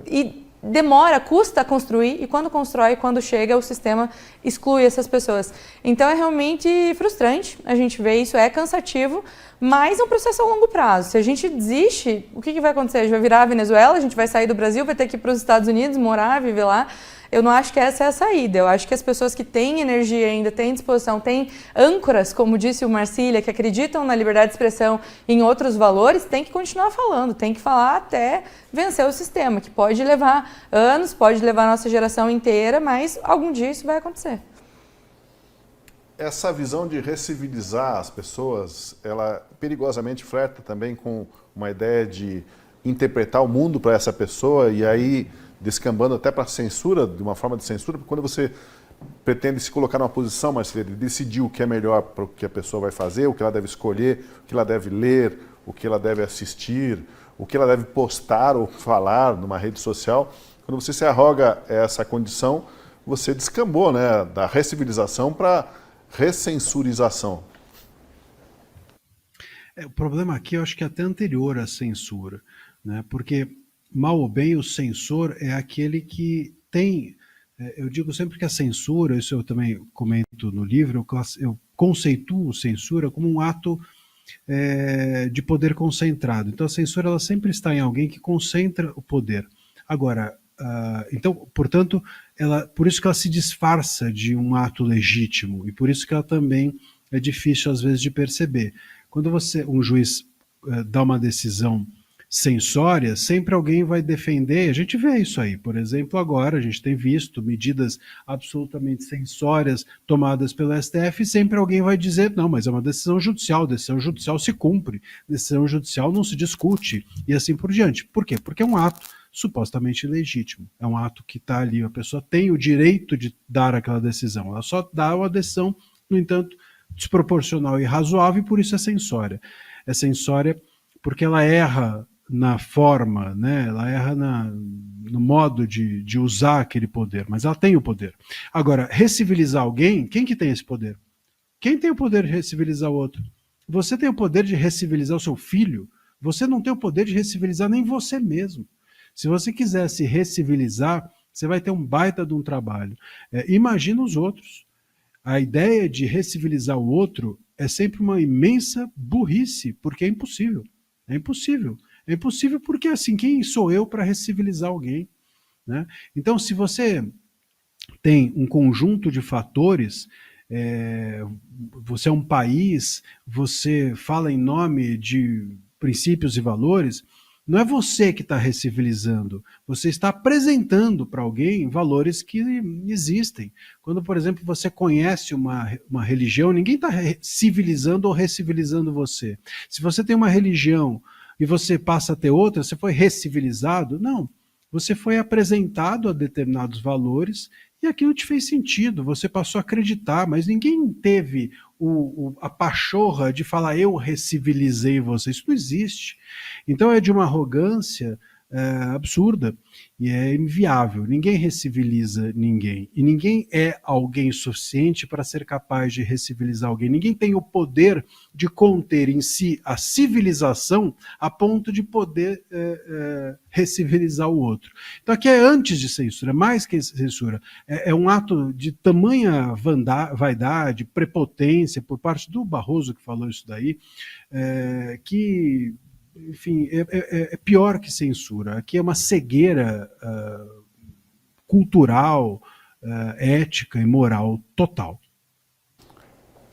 e demora, custa construir, e quando constrói, quando chega, o sistema exclui essas pessoas. Então é realmente frustrante, a gente vê isso, é cansativo, mas é um processo a longo prazo. Se a gente desiste, o que vai acontecer? A gente vai virar a Venezuela, a gente vai sair do Brasil, vai ter que ir para os Estados Unidos, morar, viver lá. Eu não acho que essa é a saída. Eu acho que as pessoas que têm energia ainda, têm disposição, têm âncoras, como disse o Marcília, que acreditam na liberdade de expressão e em outros valores, têm que continuar falando, têm que falar até vencer o sistema, que pode levar anos, pode levar a nossa geração inteira, mas algum dia isso vai acontecer. essa visão de recivilizar as pessoas, ela perigosamente flerta também com uma ideia de interpretar o mundo para essa pessoa e aí descambando até para censura, de uma forma de censura, porque quando você pretende se colocar numa posição, Marcelo, de decidir o que é melhor para o que a pessoa vai fazer, o que ela deve escolher, o que ela deve ler, o que ela deve assistir, o que ela deve postar ou falar numa rede social, quando você se arroga essa condição, você descambou, né, da recivilização para recensurização. O problema aqui eu acho que é até anterior à censura, né? Porque, mal ou bem, o censor é aquele que tem... Eu digo sempre que a censura, isso eu também comento no livro, eu conceituo censura como um ato de poder concentrado. Então a censura ela sempre está em alguém que concentra o poder. Agora, então, portanto, por isso que ela se disfarça de um ato legítimo e por isso que ela também é difícil às vezes de perceber. Quando um juiz dá uma decisão censória, sempre alguém vai defender, a gente vê isso aí, por exemplo, agora a gente tem visto medidas absolutamente censórias tomadas pelo STF e sempre alguém vai dizer, não, mas é uma decisão judicial se cumpre, decisão judicial não se discute e assim por diante. Por quê? Porque é um ato supostamente legítimo, é um ato que está ali, a pessoa tem o direito de dar aquela decisão, ela só dá uma decisão, no entanto, desproporcional e razoável e por isso é censória. É censória porque ela erra na forma, né? Ela erra no modo de usar aquele poder, mas ela tem o poder. Agora, recivilizar alguém, quem que tem esse poder? Quem tem o poder de recivilizar o outro? Você tem o poder de recivilizar o seu filho? Você não tem o poder de recivilizar nem você mesmo. Se você quiser se recivilizar, você vai ter um baita de um trabalho. Imagina os outros. A ideia de recivilizar o outro é sempre uma imensa burrice, porque é impossível. É impossível. É impossível porque, assim, quem sou eu para recivilizar alguém? Né? Então, se você tem um conjunto de fatores, você é um país, você fala em nome de princípios e valores, não é você que está recivilizando, você está apresentando para alguém valores que existem. Quando, por exemplo, você conhece uma religião, ninguém está civilizando ou recivilizando você. Se você tem uma religião e você passa a ter outra, você foi recivilizado? Não. Você foi apresentado a determinados valores e aquilo te fez sentido, você passou a acreditar, mas ninguém teve a pachorra de falar eu recivilizei você, isso não existe. Então é de uma arrogância absurda e é inviável. Ninguém reciviliza ninguém e ninguém é alguém suficiente para ser capaz de recivilizar alguém. Ninguém tem o poder de conter em si a civilização a ponto de poder recivilizar o outro. Então aqui é antes de censura, mais que censura. É um ato de tamanha vaidade, prepotência por parte do Barroso que falou isso daí, que enfim, é pior que censura. Aqui é uma cegueira cultural, ética e moral total.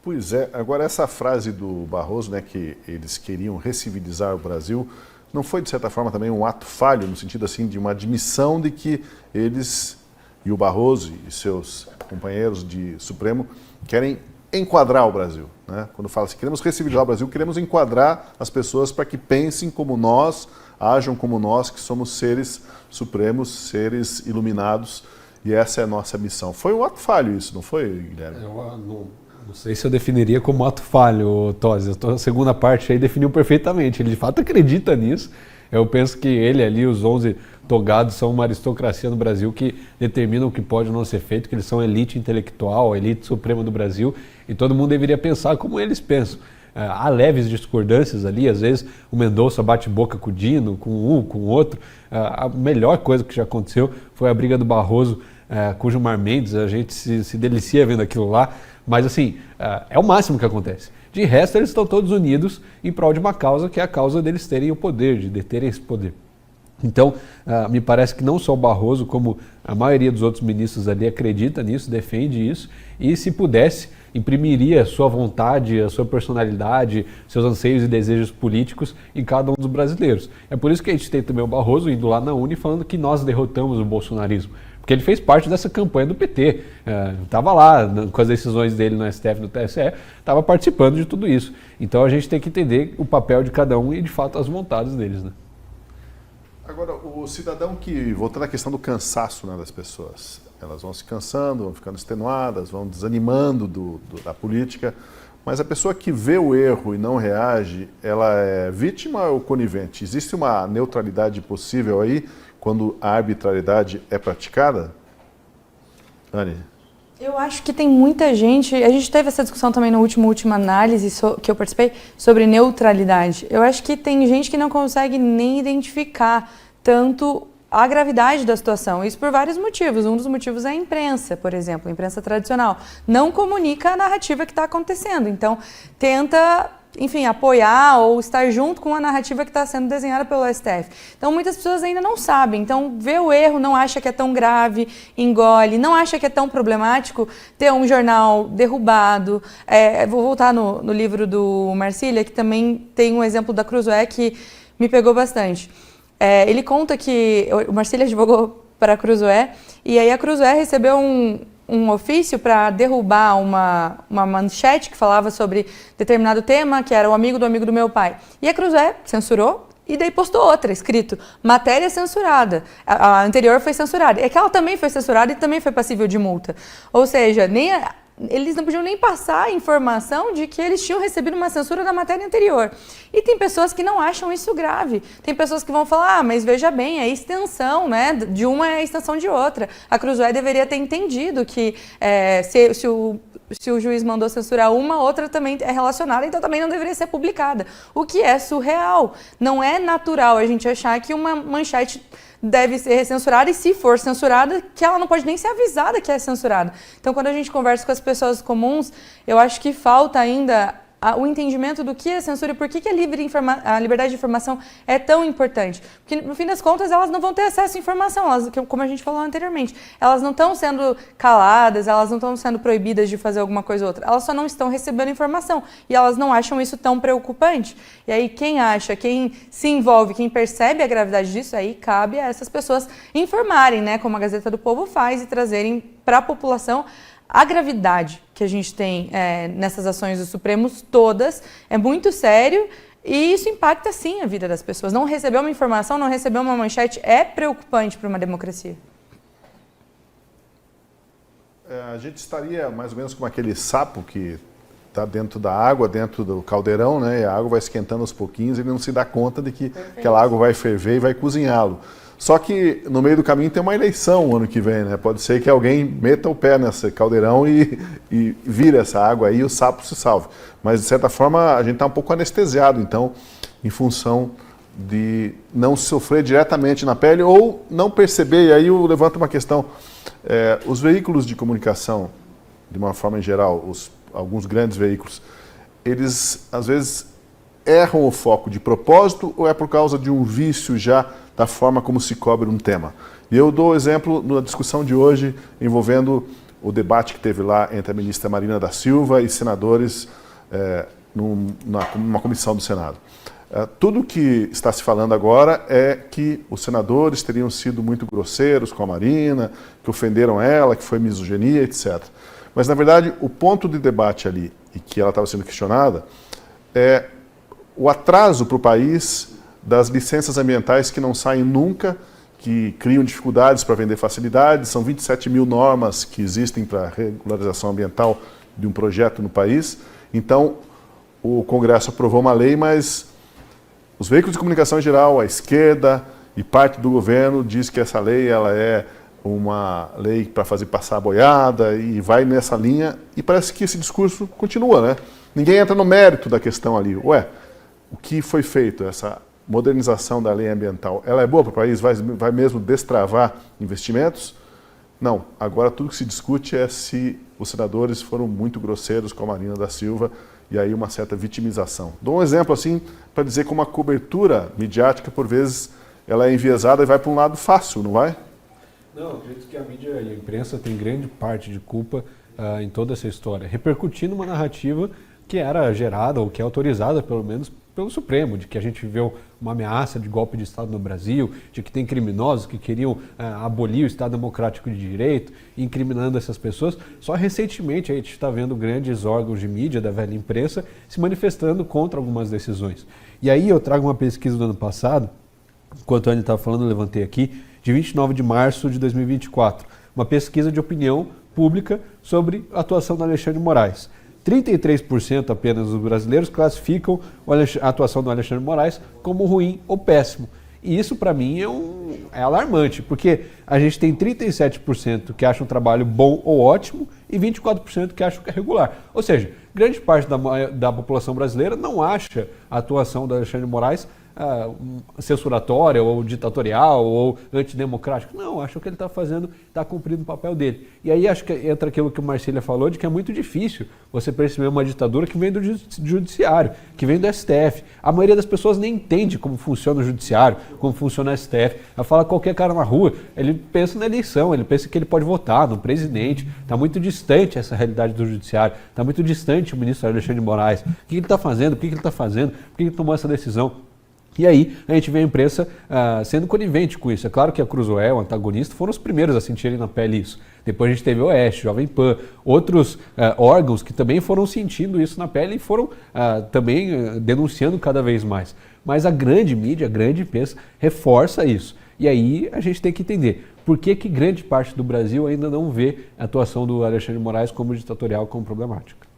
Pois é, agora essa frase do Barroso, né, que eles queriam recivilizar o Brasil, não foi de certa forma também um ato falho, no sentido assim de uma admissão de que eles, e o Barroso e seus companheiros de Supremo, querem enquadrar o Brasil, né? Quando fala assim, queremos recivilizar o Brasil, queremos enquadrar as pessoas para que pensem como nós, ajam como nós, que somos seres supremos, seres iluminados, e essa é a nossa missão. Foi um ato falho isso, não foi, Guilherme? Eu não sei se eu definiria como ato falho, Tosi. A segunda parte aí definiu perfeitamente. Ele de fato acredita nisso. Eu penso que ele ali, os 11 togados, são uma aristocracia no Brasil que determina o que pode ou não ser feito, que eles são a elite intelectual, a elite suprema do Brasil, e todo mundo deveria pensar como eles pensam. Há leves discordâncias ali, às vezes o Mendonça bate boca com o Dino, com um, com o outro. A melhor coisa que já aconteceu foi a briga do Barroso com o Gilmar Mendes, a gente se delicia vendo aquilo lá, mas assim, é o máximo que acontece. De resto, eles estão todos unidos em prol de uma causa, que é a causa deles terem o poder, de deterem esse poder. Então, me parece que não só o Barroso, como a maioria dos outros ministros ali acredita nisso, defende isso, e se pudesse, imprimiria a sua vontade, a sua personalidade, seus anseios e desejos políticos em cada um dos brasileiros. É por isso que a gente tem também o Barroso indo lá na Uni falando que nós derrotamos o bolsonarismo, porque ele fez parte dessa campanha do PT, estava lá com as decisões dele no STF, no TSE, estava participando de tudo isso. Então a gente tem que entender o papel de cada um e de fato as vontades deles, né? Agora, o cidadão que, voltando à questão do cansaço, né, das pessoas, elas vão se cansando, vão ficando extenuadas, vão desanimando da política, mas a pessoa que vê o erro e não reage, ela é vítima ou conivente? Existe uma neutralidade possível aí, quando a arbitrariedade é praticada? Anny? Eu acho que tem muita gente, a gente teve essa discussão também na última análise que eu participei, sobre neutralidade. Eu acho que tem gente que não consegue nem identificar tanto a gravidade da situação, isso por vários motivos. Um dos motivos é a imprensa, por exemplo, a imprensa tradicional. Não comunica a narrativa que está acontecendo, então tenta, enfim, apoiar ou estar junto com a narrativa que está sendo desenhada pelo STF. Então, muitas pessoas ainda não sabem. Então, vê o erro, não acha que é tão grave, engole, não acha que é tão problemático ter um jornal derrubado. Vou voltar no livro do Marcília, que também tem um exemplo da Cruzoé que me pegou bastante. Ele conta que o Marcília advogou para a Cruzoé, e aí a Cruzoé recebeu um ofício para derrubar uma manchete que falava sobre determinado tema, que era o amigo do meu pai. E a Cruzoé censurou e daí postou outra, escrito matéria censurada. A anterior foi censurada. E aquela também foi censurada e também foi passível de multa. Ou seja, eles não podiam nem passar a informação de que eles tinham recebido uma censura da matéria anterior. E tem pessoas que não acham isso grave. Tem pessoas que vão falar, mas veja bem, é extensão, né? De uma é a extensão de outra. A Cruzoé deveria ter entendido que se o juiz mandou censurar uma, outra também é relacionada, então também não deveria ser publicada. O que é surreal. Não é natural a gente achar que uma manchete deve ser censurada, e se for censurada, que ela não pode nem ser avisada que é censurada. Então, quando a gente conversa com as pessoas comuns, eu acho que falta ainda o entendimento do que é censura e por que a liberdade de informação é tão importante. Porque, no fim das contas, elas não vão ter acesso à informação, como a gente falou anteriormente. Elas não estão sendo caladas, elas não estão sendo proibidas de fazer alguma coisa ou outra. Elas só não estão recebendo informação e elas não acham isso tão preocupante. E aí, quem acha, quem se envolve, quem percebe a gravidade disso, aí cabe a essas pessoas informarem, né, como a Gazeta do Povo faz, e trazerem para a população a gravidade que a gente tem nessas ações dos Supremos todas. É muito sério e isso impacta, sim, a vida das pessoas. Não receber uma informação, não receber uma manchete é preocupante para uma democracia. A gente estaria mais ou menos como aquele sapo que está dentro da água, dentro do caldeirão, né? E a água vai esquentando aos pouquinhos e ele não se dá conta de que aquela água vai ferver e vai cozinhá-lo. Só que no meio do caminho tem uma eleição o ano que vem, né? Pode ser que alguém meta o pé nesse caldeirão e vire essa água aí e o sapo se salve. Mas, de certa forma, a gente está um pouco anestesiado, então, em função de não sofrer diretamente na pele ou não perceber. E aí eu levanto uma questão. Os veículos de comunicação, de uma forma em geral, alguns grandes veículos, eles, às vezes, erram o foco de propósito ou é por causa de um vício já da forma como se cobre um tema? E eu dou exemplo na discussão de hoje envolvendo o debate que teve lá entre a ministra Marina da Silva e senadores numa comissão do Senado. Tudo que está se falando agora é que os senadores teriam sido muito grosseiros com a Marina, que ofenderam ela, que foi misoginia, etc. Mas, na verdade, o ponto de debate ali, e que ela estava sendo questionada, é o atraso para o país das licenças ambientais que não saem nunca, que criam dificuldades para vender facilidades. São 27 mil normas que existem para regularização ambiental de um projeto no país. Então, o Congresso aprovou uma lei, mas os veículos de comunicação em geral, a esquerda e parte do governo diz que essa lei ela é uma lei para fazer passar a boiada e vai nessa linha, e parece que esse discurso continua, né? Ninguém entra no mérito da questão ali. Ué, o que foi feito, essa modernização da lei ambiental, ela é boa para o país? Vai mesmo destravar investimentos? Não. Agora tudo que se discute é se os senadores foram muito grosseiros com a Marina da Silva e aí uma certa vitimização. Dou um exemplo assim para dizer como a cobertura midiática, por vezes, ela é enviesada e vai para um lado fácil, não vai? Não, acredito que a mídia e a imprensa tem grande parte de culpa em toda essa história, repercutindo uma narrativa que era gerada, ou que é autorizada, pelo menos, pelo Supremo, de que a gente viveu uma ameaça de golpe de Estado no Brasil, de que tem criminosos que queriam abolir o Estado Democrático de Direito, incriminando essas pessoas. Só recentemente a gente está vendo grandes órgãos de mídia da velha imprensa se manifestando contra algumas decisões. E aí eu trago uma pesquisa do ano passado, enquanto a Anny estava falando, eu levantei aqui, de 29 de março de 2024, uma pesquisa de opinião pública sobre a atuação do Alexandre de Moraes. 33% apenas dos brasileiros classificam a atuação do Alexandre de Moraes como ruim ou péssimo. E isso, para mim, é alarmante, porque a gente tem 37% que acham o trabalho bom ou ótimo e 24% que acham que é regular. Ou seja, grande parte da população brasileira não acha a atuação do Alexandre de Moraes censuratória ou ditatorial ou antidemocrática. Não, acho que ele está fazendo, está cumprindo o papel dele. E aí acho que entra aquilo que o Marcília falou, de que é muito difícil você perceber uma ditadura que vem do judiciário, que vem do STF. A maioria das pessoas nem entende como funciona o judiciário, como funciona o STF. Ela fala qualquer cara na rua, ele pensa na eleição, ele pensa que ele pode votar no presidente. Está muito distante essa realidade do judiciário, está muito distante o ministro Alexandre de Moraes. O que ele está fazendo? Por que ele está fazendo? Por que ele tomou essa decisão? E aí a gente vê a imprensa sendo conivente com isso. É claro que a Cruzoé, o antagonista, foram os primeiros a sentirem na pele isso. Depois a gente teve o Oeste, Jovem Pan, outros órgãos que também foram sentindo isso na pele e foram também denunciando cada vez mais. Mas a grande mídia, a grande imprensa reforça isso. E aí a gente tem que entender por que grande parte do Brasil ainda não vê a atuação do Alexandre de Moraes como ditatorial, como problemática.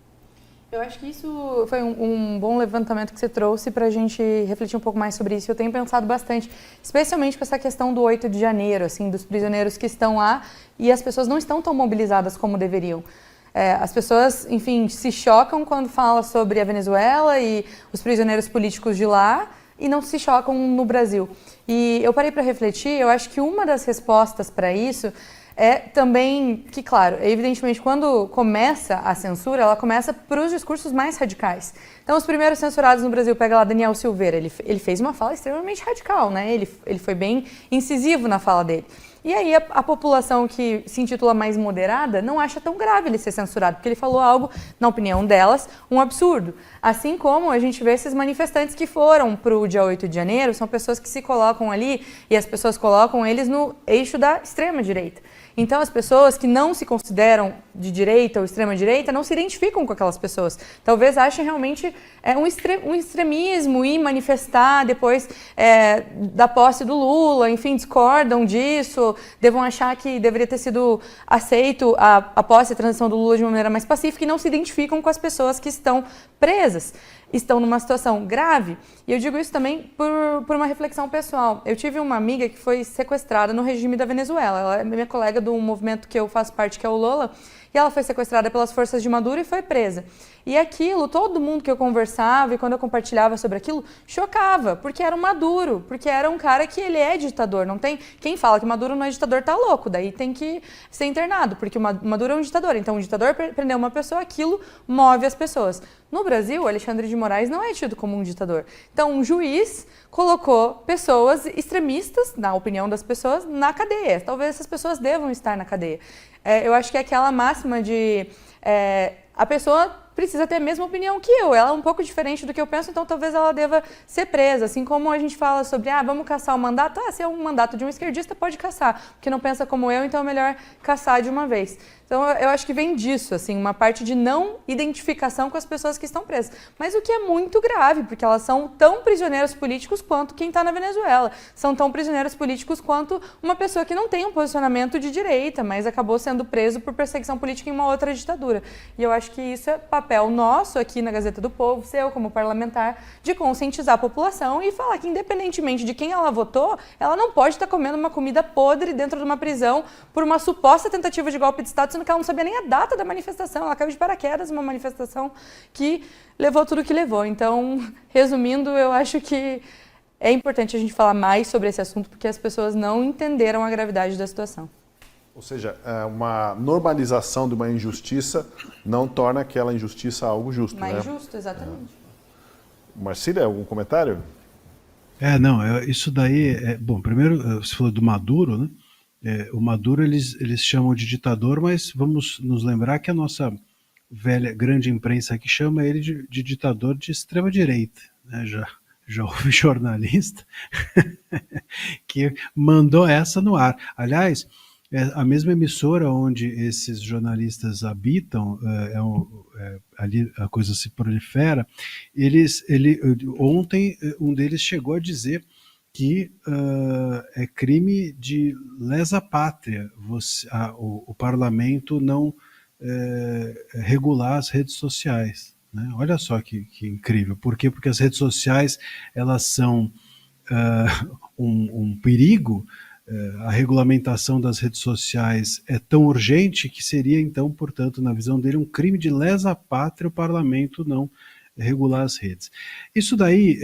Eu acho que isso foi um bom levantamento que você trouxe para a gente refletir um pouco mais sobre isso. Eu tenho pensado bastante, especialmente com essa questão do 8 de janeiro, assim, dos prisioneiros que estão lá e as pessoas não estão tão mobilizadas como deveriam. As pessoas, enfim, se chocam quando fala sobre a Venezuela e os prisioneiros políticos de lá e não se chocam no Brasil. E eu parei para refletir, eu acho que uma das respostas para isso é também que, claro, evidentemente, quando começa a censura, ela começa para os discursos mais radicais. Então, os primeiros censurados no Brasil, pega lá Daniel Silveira, ele fez uma fala extremamente radical, né? Ele foi bem incisivo na fala dele. E aí a população que se intitula mais moderada não acha tão grave ele ser censurado, porque ele falou algo, na opinião delas, um absurdo. Assim como a gente vê esses manifestantes que foram para o dia 8 de janeiro, são pessoas que se colocam ali e as pessoas colocam eles no eixo da extrema-direita. Então, as pessoas que não se consideram de direita ou extrema-direita não se identificam com aquelas pessoas. Talvez achem realmente um extremismo e manifestar depois da posse do Lula, enfim, discordam disso, devam achar que deveria ter sido aceito a posse e a transição do Lula de uma maneira mais pacífica e não se identificam com as pessoas que estão presas, estão numa situação grave. E eu digo isso também por uma reflexão pessoal. Eu tive uma amiga que foi sequestrada no regime da Venezuela. Ela é minha colega do movimento que eu faço parte, que é o Lola, e ela foi sequestrada pelas forças de Maduro e foi presa. E aquilo, todo mundo que eu conversava e quando eu compartilhava sobre aquilo, chocava, porque era um Maduro, porque era um cara que ele é ditador. Não tem quem fala que Maduro não é ditador tá louco, daí tem que ser internado, porque o Maduro é um ditador. Então, um ditador prendeu uma pessoa, aquilo move as pessoas. No Brasil, Alexandre de Moraes não é tido como um ditador. Então, um juiz colocou pessoas extremistas, na opinião das pessoas, na cadeia. Talvez essas pessoas devam estar na cadeia. Eu acho que é aquela máxima de a pessoa precisa ter a mesma opinião que eu, ela é um pouco diferente do que eu penso, então talvez ela deva ser presa, assim como a gente fala sobre, vamos caçar o mandato, se é um mandato de um esquerdista, pode caçar, porque não pensa como eu, então é melhor caçar de uma vez. Então eu acho que vem disso, assim, uma parte de não identificação com as pessoas que estão presas, mas o que é muito grave, porque elas são tão prisioneiros políticos quanto quem está na Venezuela, são tão prisioneiros políticos quanto uma pessoa que não tem um posicionamento de direita, mas acabou sendo preso por perseguição política em uma outra ditadura. E eu acho que isso é papel nosso aqui na Gazeta do Povo, seu como parlamentar, de conscientizar a população e falar que independentemente de quem ela votou, ela não pode estar comendo uma comida podre dentro de uma prisão por uma suposta tentativa de golpe de Estado, sendo que ela não sabia nem a data da manifestação, ela caiu de paraquedas numa manifestação que levou tudo o que levou. Então, resumindo, eu acho que é importante a gente falar mais sobre esse assunto porque as pessoas não entenderam a gravidade da situação. Ou seja, uma normalização de uma injustiça não torna aquela injustiça algo justo. Mais justo, exatamente. Marcília, algum comentário? Isso daí, bom, primeiro, você falou do Maduro, né? O Maduro eles chamam de ditador, mas vamos nos lembrar que a nossa velha, grande imprensa aqui chama ele de ditador de extrema-direita, né? Já houve jornalista que mandou essa no ar. Aliás, a mesma emissora onde esses jornalistas habitam, ali a coisa se prolifera, ontem um deles chegou a dizer que é crime de lesa pátria o parlamento não regular as redes sociais. Né? Olha só que incrível. Por quê? Porque as redes sociais elas são um perigo. A regulamentação das redes sociais é tão urgente que seria, então, portanto, na visão dele, um crime de lesa pátria o parlamento não regular as redes. Isso daí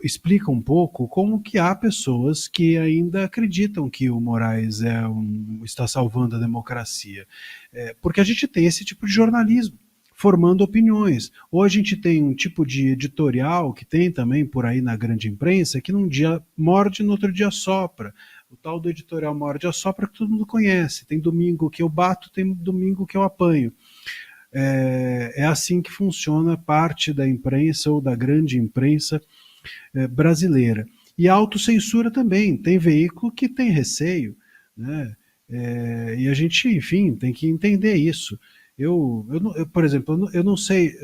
explica um pouco como que há pessoas que ainda acreditam que o Moraes está salvando a democracia. Porque a gente tem esse tipo de jornalismo, formando opiniões. Ou a gente tem um tipo de editorial, que tem também por aí na grande imprensa, que num dia morde, no outro dia sopra. O tal do editorial morde a sopra que todo mundo conhece. Tem domingo que eu bato, tem domingo que eu apanho. É assim que funciona parte da imprensa ou da grande imprensa brasileira. E a autocensura também. Tem veículo que tem receio, né? E a gente, enfim, tem que entender isso. Eu, por exemplo, eu não sei,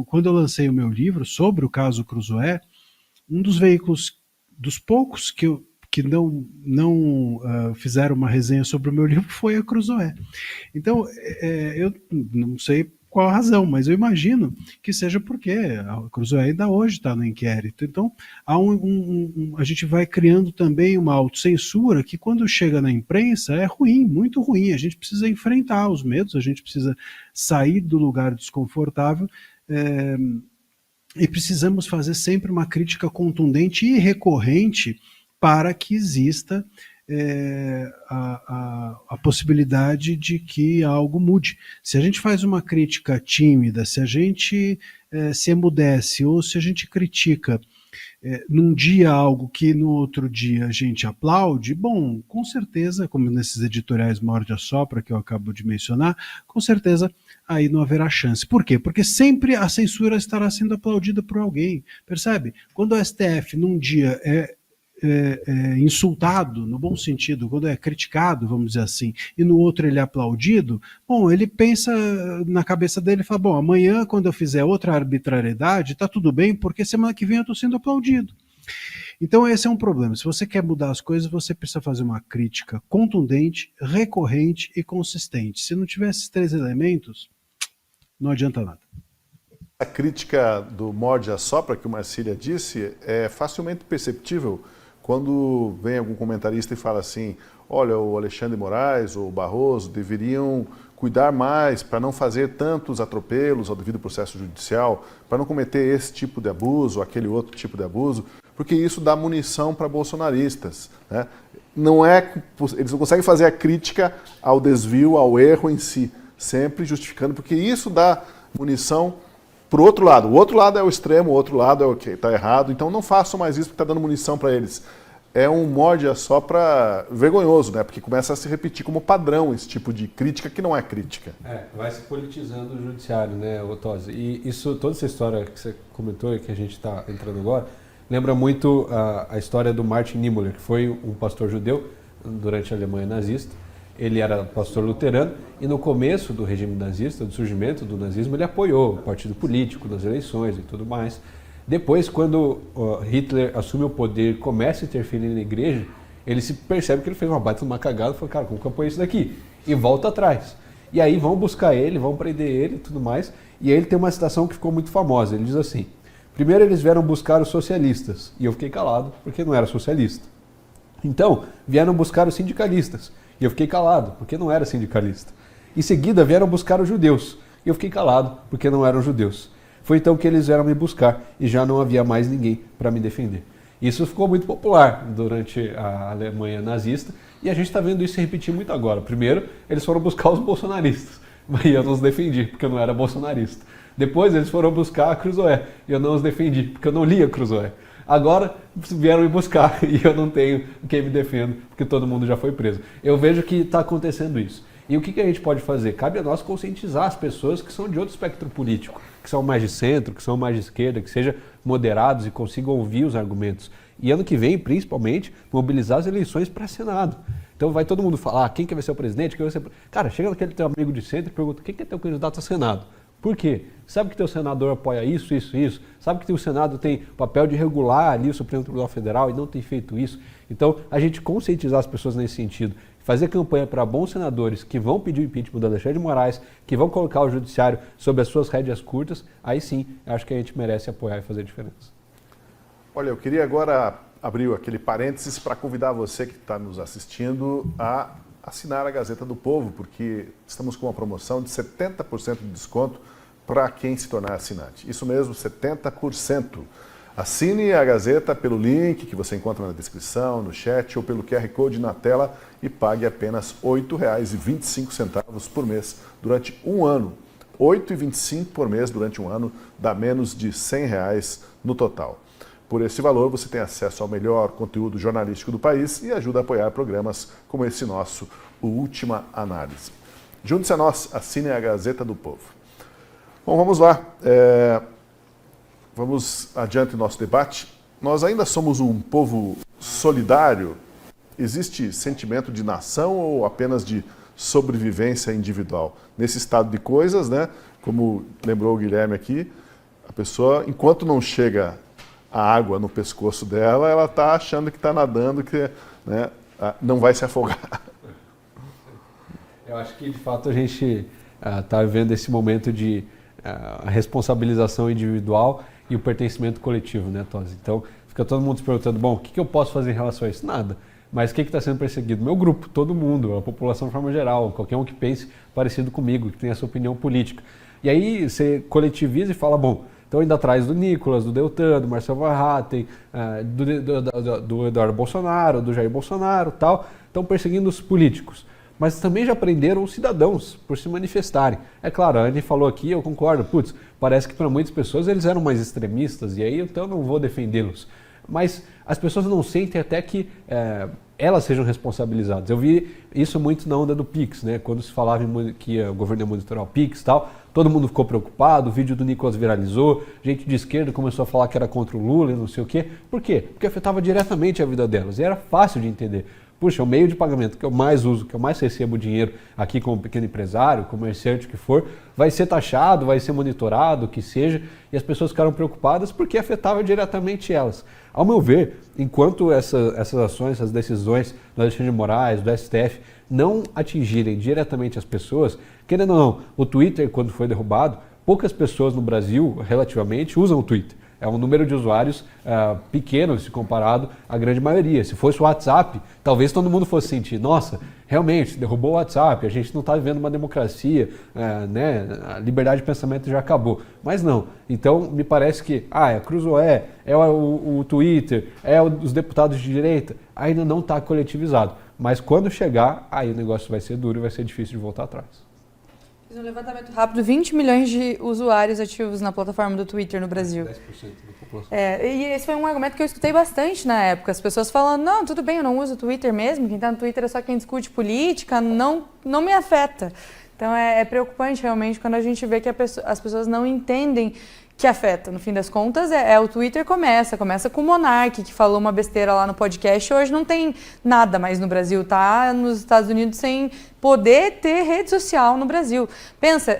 quando eu lancei o meu livro sobre o caso Cruzoé, um dos veículos, dos poucos que não fizeram uma resenha sobre o meu livro foi a Cruzoé. Então, eu não sei qual a razão, mas eu imagino que seja porque a Cruzoé ainda hoje está no inquérito. Então, a gente vai criando também uma autocensura que, quando chega na imprensa, é ruim, muito ruim. A gente precisa enfrentar os medos, a gente precisa sair do lugar desconfortável e precisamos fazer sempre uma crítica contundente e recorrente para que exista a possibilidade de que algo mude. Se a gente faz uma crítica tímida, se a gente se emudece ou se a gente critica num dia algo que no outro dia a gente aplaude, bom, com certeza, como nesses editoriais morde a sopra que eu acabo de mencionar, com certeza aí não haverá chance. Por quê? Porque sempre a censura estará sendo aplaudida por alguém, percebe? Quando o STF num dia insultado, no bom sentido, quando é criticado, vamos dizer assim, e no outro ele é aplaudido, bom, ele pensa na cabeça dele e fala, bom, amanhã quando eu fizer outra arbitrariedade, tá tudo bem, porque semana que vem eu estou sendo aplaudido. Então esse é um problema. Se você quer mudar as coisas, você precisa fazer uma crítica contundente, recorrente e consistente. Se não tiver esses três elementos, não adianta nada. A crítica do morde a sopra que o Marcília disse é facilmente perceptível quando vem algum comentarista e fala assim, olha, o Alexandre de Moraes ou o Barroso deveriam cuidar mais para não fazer tantos atropelos ao devido processo judicial, para não cometer esse tipo de abuso, aquele outro tipo de abuso, porque isso dá munição para bolsonaristas, né? Eles não conseguem fazer a crítica ao desvio, ao erro em si, sempre justificando, porque isso dá munição para o outro lado. O outro lado é o extremo, o outro lado é o que está errado. Então não façam mais isso porque está dando munição para eles. É um morde a sopra vergonhoso, né? Porque começa a se repetir como padrão esse tipo de crítica que não é crítica. Vai se politizando o judiciário, né, Otosi? E isso, toda essa história que você comentou e que a gente está entrando agora, lembra muito a história do Martin Niemöller, que foi um pastor judeu durante a Alemanha nazista. Ele era pastor luterano e no começo do regime nazista, do surgimento do nazismo, ele apoiou o partido político nas eleições e tudo mais. Depois, quando Hitler assume o poder e começa a interferir na igreja, ele se percebe que ele fez uma baita de uma cagada e falou, cara, como que eu apoio isso daqui? E volta atrás. E aí vão buscar ele, vão prender ele e tudo mais. E aí ele tem uma citação que ficou muito famosa. Ele diz assim, primeiro eles vieram buscar os socialistas. E eu fiquei calado, porque não era socialista. Então, vieram buscar os sindicalistas. E eu fiquei calado, porque não era sindicalista. Em seguida, vieram buscar os judeus. E eu fiquei calado, porque não eram judeus. Foi então que eles vieram me buscar e já não havia mais ninguém para me defender. Isso ficou muito popular durante a Alemanha nazista e a gente está vendo isso se repetir muito agora. Primeiro, eles foram buscar os bolsonaristas, mas eu não os defendi, porque eu não era bolsonarista. Depois, eles foram buscar a Cruzoé e eu não os defendi, porque eu não lia Cruzoé. Agora vieram me buscar e eu não tenho quem me defenda, porque todo mundo já foi preso. Eu vejo que está acontecendo isso. E o que a gente pode fazer? Cabe a nós conscientizar as pessoas que são de outro espectro político. que são mais de centro, que são mais de esquerda, que sejam moderados e consigam ouvir os argumentos. E ano que vem, principalmente, mobilizar as eleições para Senado. Então vai todo mundo falar quem que vai ser o presidente, quem vai ser... Cara, chega naquele teu amigo de centro e pergunta quem que é teu candidato a Senado. Por quê? Sabe que teu senador apoia isso, isso, isso? Sabe que o Senado tem papel de regular ali o Supremo Tribunal Federal e não tem feito isso? Então, a gente conscientizar as pessoas nesse sentido, fazer campanha para bons senadores que vão pedir o impeachment do Alexandre de Moraes, que vão colocar o judiciário sob as suas rédeas curtas, aí sim, acho que a gente merece apoiar e fazer diferença. Olha, eu queria agora abrir aquele parênteses para convidar você que está nos assistindo a assinar a Gazeta do Povo, porque estamos com uma promoção de 70% de desconto para quem se tornar assinante. Isso mesmo, 70%. Assine a Gazeta pelo link que você encontra na descrição, no chat ou pelo QR Code na tela e pague apenas R$ 8,25 por mês durante um ano. R$ 8,25 por mês durante um ano dá menos de R$ 100 no total. Por esse valor, você tem acesso ao melhor conteúdo jornalístico do país e ajuda a apoiar programas como esse nosso, o Última Análise. Junte-se a nós, assine a Gazeta do Povo. Bom, vamos lá. Vamos adiante no nosso debate. Nós ainda somos um povo solidário? Existe sentimento de nação ou apenas de sobrevivência individual? Nesse estado de coisas, né, como lembrou o Guilherme aqui, a pessoa, enquanto não chega a água no pescoço dela, ela está achando que está nadando, que, né, não vai se afogar. Eu acho que, de fato, a gente está vivendo esse momento de responsabilização individual e o pertencimento coletivo, né, Tosi? Então, fica todo mundo se perguntando, bom, o que eu posso fazer em relação a isso? Nada. Mas o que está sendo perseguido? Meu grupo, todo mundo, a população de forma geral, qualquer um que pense parecido comigo, que tenha essa opinião política. E aí você coletiviza e fala, bom, então indo atrás do Nicolas, do Deltan, do Marcelo Varraten, do Eduardo Bolsonaro, do Jair Bolsonaro, tal, estão perseguindo os políticos. Mas também já prenderam os cidadãos por se manifestarem. É claro, a Anne falou aqui, eu concordo, parece que para muitas pessoas eles eram mais extremistas e aí então não vou defendê-los. Mas as pessoas não sentem até que elas sejam responsabilizadas. Eu vi isso muito na onda do Pix, né? Quando se falava que o governo ia monitorar o Pix e tal, todo mundo ficou preocupado, o vídeo do Nicolas viralizou, gente de esquerda começou a falar que era contra o Lula e não sei o quê. Por quê? Porque afetava diretamente a vida delas e era fácil de entender. Puxa, o meio de pagamento que eu mais uso, que eu mais recebo dinheiro aqui como pequeno empresário, comerciante, o que for, vai ser taxado, vai ser monitorado, o que seja, e as pessoas ficaram preocupadas porque afetava diretamente elas. Ao meu ver, enquanto essas ações, essas decisões do Alexandre de Moraes, do STF, não atingirem diretamente as pessoas, querendo ou não, o Twitter, quando foi derrubado, poucas pessoas no Brasil, relativamente, usam o Twitter. É um número de usuários pequeno se comparado à grande maioria. Se fosse o WhatsApp, talvez todo mundo fosse sentir, nossa, realmente, derrubou o WhatsApp, a gente não está vivendo uma democracia, né? A liberdade de pensamento já acabou. Mas não. Então, me parece que é a Cruzoé, é o Twitter, os deputados de direita, ainda não está coletivizado. Mas quando chegar, aí o negócio vai ser duro e vai ser difícil de voltar atrás. Fiz um levantamento rápido, 20 milhões de usuários ativos na plataforma do Twitter no Brasil. 10% da população. E esse foi um argumento que eu escutei bastante na época. As pessoas falando, não, tudo bem, eu não uso o Twitter mesmo, quem está no Twitter é só quem discute política, não me afeta. Então é preocupante realmente quando a gente vê que as pessoas não entendem que afeta. No fim das contas, o Twitter começa com o Monark, que falou uma besteira lá no podcast, hoje não tem nada mais no Brasil, tá nos Estados Unidos sem poder ter rede social no Brasil. Pensa,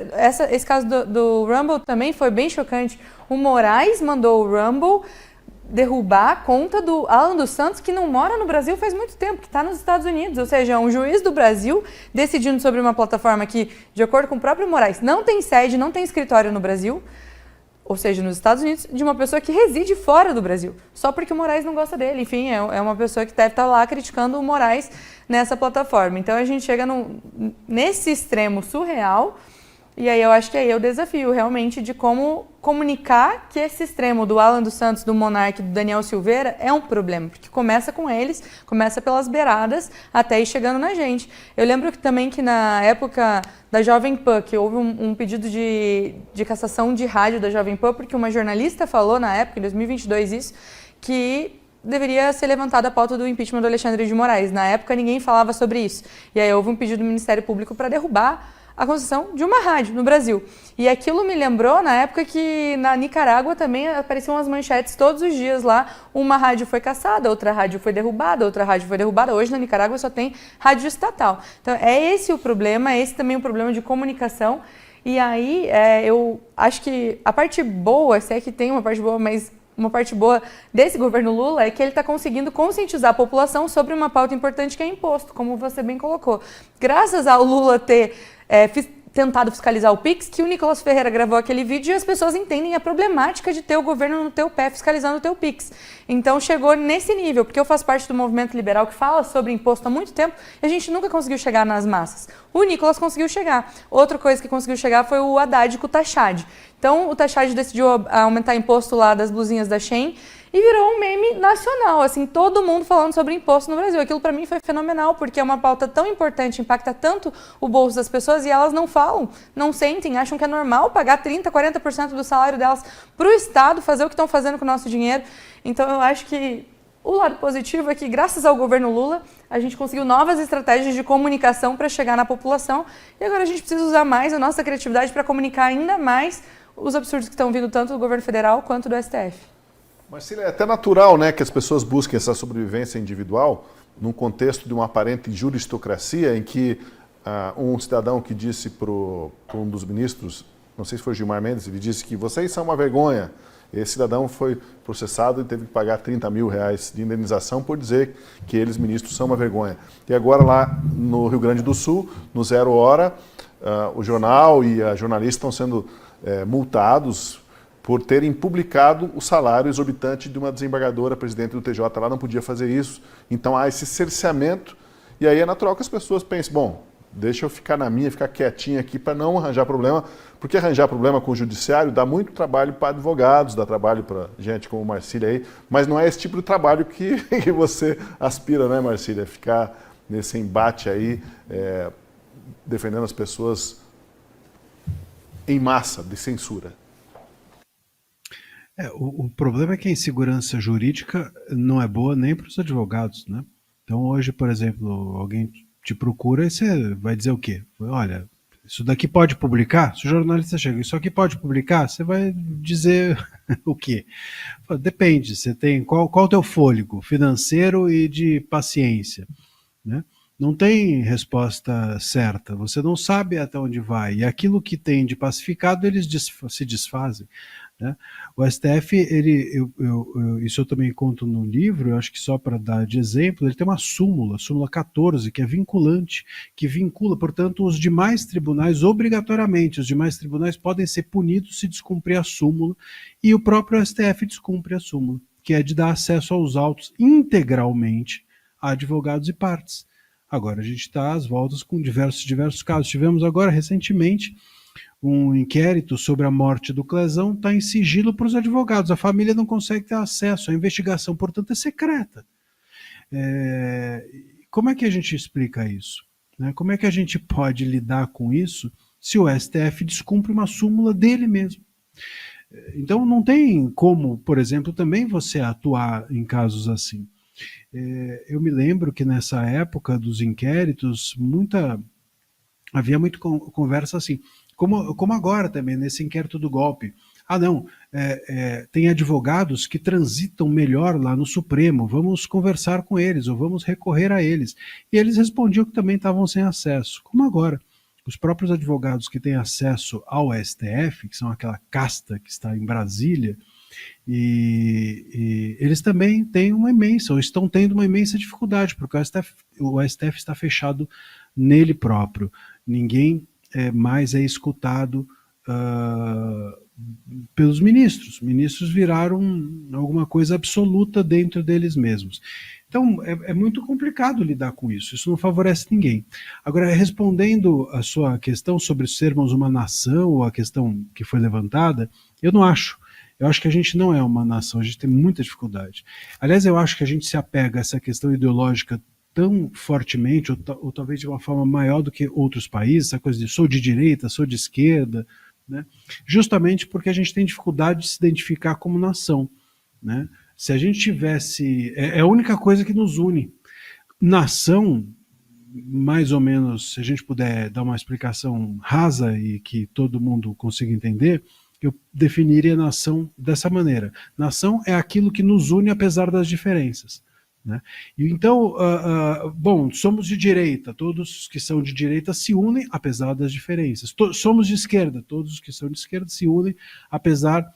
esse caso do Rumble também foi bem chocante. O Moraes mandou o Rumble derrubar a conta do Alan dos Santos, que não mora no Brasil faz muito tempo, que está nos Estados Unidos. Ou seja, um juiz do Brasil decidindo sobre uma plataforma que, de acordo com o próprio Moraes, não tem sede, não tem escritório no Brasil, ou seja, nos Estados Unidos, de uma pessoa que reside fora do Brasil, só porque o Moraes não gosta dele. Enfim, é uma pessoa que deve estar lá criticando o Moraes nessa plataforma. Então a gente chega nesse extremo surreal, e aí eu acho que aí é o desafio realmente de como comunicar que esse extremo do Alan dos Santos, do Monark, do Daniel Silveira é um problema, porque começa com eles, começa pelas beiradas até ir chegando na gente. Eu lembro também que na época da Jovem Pan, que houve um pedido de cassação de rádio da Jovem Pan, porque uma jornalista falou na época, em 2022 isso, que deveria ser levantada a pauta do impeachment do Alexandre de Moraes. Na época ninguém falava sobre isso. E aí houve um pedido do Ministério Público para derrubar a concessão de uma rádio no Brasil. E aquilo me lembrou na época que na Nicarágua também apareciam as manchetes todos os dias lá, uma rádio foi caçada, outra rádio foi derrubada, outra rádio foi derrubada. Hoje na Nicarágua só tem rádio estatal. Então é esse o problema, é esse também o problema de comunicação. E aí eu acho que a parte boa, se é que tem uma parte boa, mas uma parte boa desse governo Lula é que ele está conseguindo conscientizar a população sobre uma pauta importante que é imposto, como você bem colocou. Graças ao Lula ter tentado fiscalizar o Pix, que o Nicolas Ferreira gravou aquele vídeo e as pessoas entendem a problemática de ter o governo no teu pé fiscalizando o teu Pix. Então chegou nesse nível, porque eu faço parte do movimento liberal que fala sobre imposto há muito tempo e a gente nunca conseguiu chegar nas massas. O Nicolas conseguiu chegar. Outra coisa que conseguiu chegar foi o Haddad com o Taxad. Então o Taxad decidiu aumentar imposto lá das blusinhas da Shein e virou um meme nacional, assim, todo mundo falando sobre imposto no Brasil. Aquilo para mim foi fenomenal, porque é uma pauta tão importante, impacta tanto o bolso das pessoas e elas não falam, não sentem, acham que é normal pagar 30%, 40% do salário delas para o Estado fazer o que estão fazendo com o nosso dinheiro. Então eu acho que o lado positivo é que, graças ao governo Lula, a gente conseguiu novas estratégias de comunicação para chegar na população e agora a gente precisa usar mais a nossa criatividade para comunicar ainda mais os absurdos que estão vindo tanto do governo federal quanto do STF. Marcília, é até natural, né, que as pessoas busquem essa sobrevivência individual num contexto de uma aparente juristocracia em que um cidadão que disse para um dos ministros, não sei se foi Gilmar Mendes, ele disse que vocês são uma vergonha. Esse cidadão foi processado e teve que pagar 30 mil reais de indenização por dizer que eles, ministros, são uma vergonha. E agora lá no Rio Grande do Sul, no Zero Hora, o jornal e a jornalista estão sendo multados por terem publicado o salário exorbitante de uma desembargadora, presidente do TJ, lá não podia fazer isso. Então há esse cerceamento, e aí é natural que as pessoas pensem, bom, deixa eu ficar na minha, ficar quietinho aqui para não arranjar problema, porque arranjar problema com o judiciário dá muito trabalho para advogados, dá trabalho para gente como Marcília aí, mas não é esse tipo de trabalho que você aspira, né, Marcília? Ficar nesse embate aí, defendendo as pessoas em massa de censura. O problema é que a insegurança jurídica não é boa nem para os advogados, né? Então hoje, por exemplo, alguém te procura e você vai dizer o quê? Olha, isso daqui pode publicar? Se o jornalista chega, isso aqui pode publicar? Você vai dizer o quê? Depende, você tem qual o teu fôlego financeiro e de paciência, né? Não tem resposta certa, você não sabe até onde vai, e aquilo que tem de pacificado, eles se desfazem, né? O STF, isso eu também conto no livro, eu acho que só para dar de exemplo, ele tem uma súmula 14, que é vinculante, que vincula, portanto, os demais tribunais, obrigatoriamente, os demais tribunais podem ser punidos se descumprir a súmula, e o próprio STF descumpre a súmula, que é de dar acesso aos autos integralmente a advogados e partes. Agora a gente está às voltas com diversos casos. Tivemos agora, recentemente, um inquérito sobre a morte do Clezão, está em sigilo para os advogados. A família não consegue ter acesso. A investigação, portanto, é secreta. Como é que a gente explica isso? Né? Como é que a gente pode lidar com isso se o STF descumpre uma súmula dele mesmo? Então não tem como, por exemplo, também você atuar em casos assim. Eu me lembro que nessa época dos inquéritos, havia muito conversa assim, como agora também, nesse inquérito do golpe. Tem advogados que transitam melhor lá no Supremo, vamos conversar com eles, ou vamos recorrer a eles. E eles respondiam que também estavam sem acesso, como agora. Os próprios advogados que têm acesso ao STF, que são aquela casta que está em Brasília, e eles também têm ou estão tendo uma imensa dificuldade, porque o STF está fechado nele próprio. Ninguém mais é escutado pelos ministros. Ministros viraram alguma coisa absoluta dentro deles mesmos. Então, é muito complicado lidar com isso. Isso não favorece ninguém. Agora, respondendo a sua questão sobre sermos uma nação, ou a questão que foi levantada, eu não acho. Eu acho que a gente não é uma nação, a gente tem muita dificuldade. Aliás, eu acho que a gente se apega a essa questão ideológica tão fortemente, ou talvez de uma forma maior do que outros países, essa coisa de sou de direita, sou de esquerda, né? Justamente porque a gente tem dificuldade de se identificar como nação, né? Se a gente tivesse... É a única coisa que nos une. Nação, mais ou menos, se a gente puder dar uma explicação rasa e que todo mundo consiga entender, eu definiria nação dessa maneira. Nação é aquilo que nos une apesar das diferenças. Né? E então, bom, somos de direita, todos que são de direita se unem apesar das diferenças. Somos de esquerda, todos que são de esquerda se unem apesar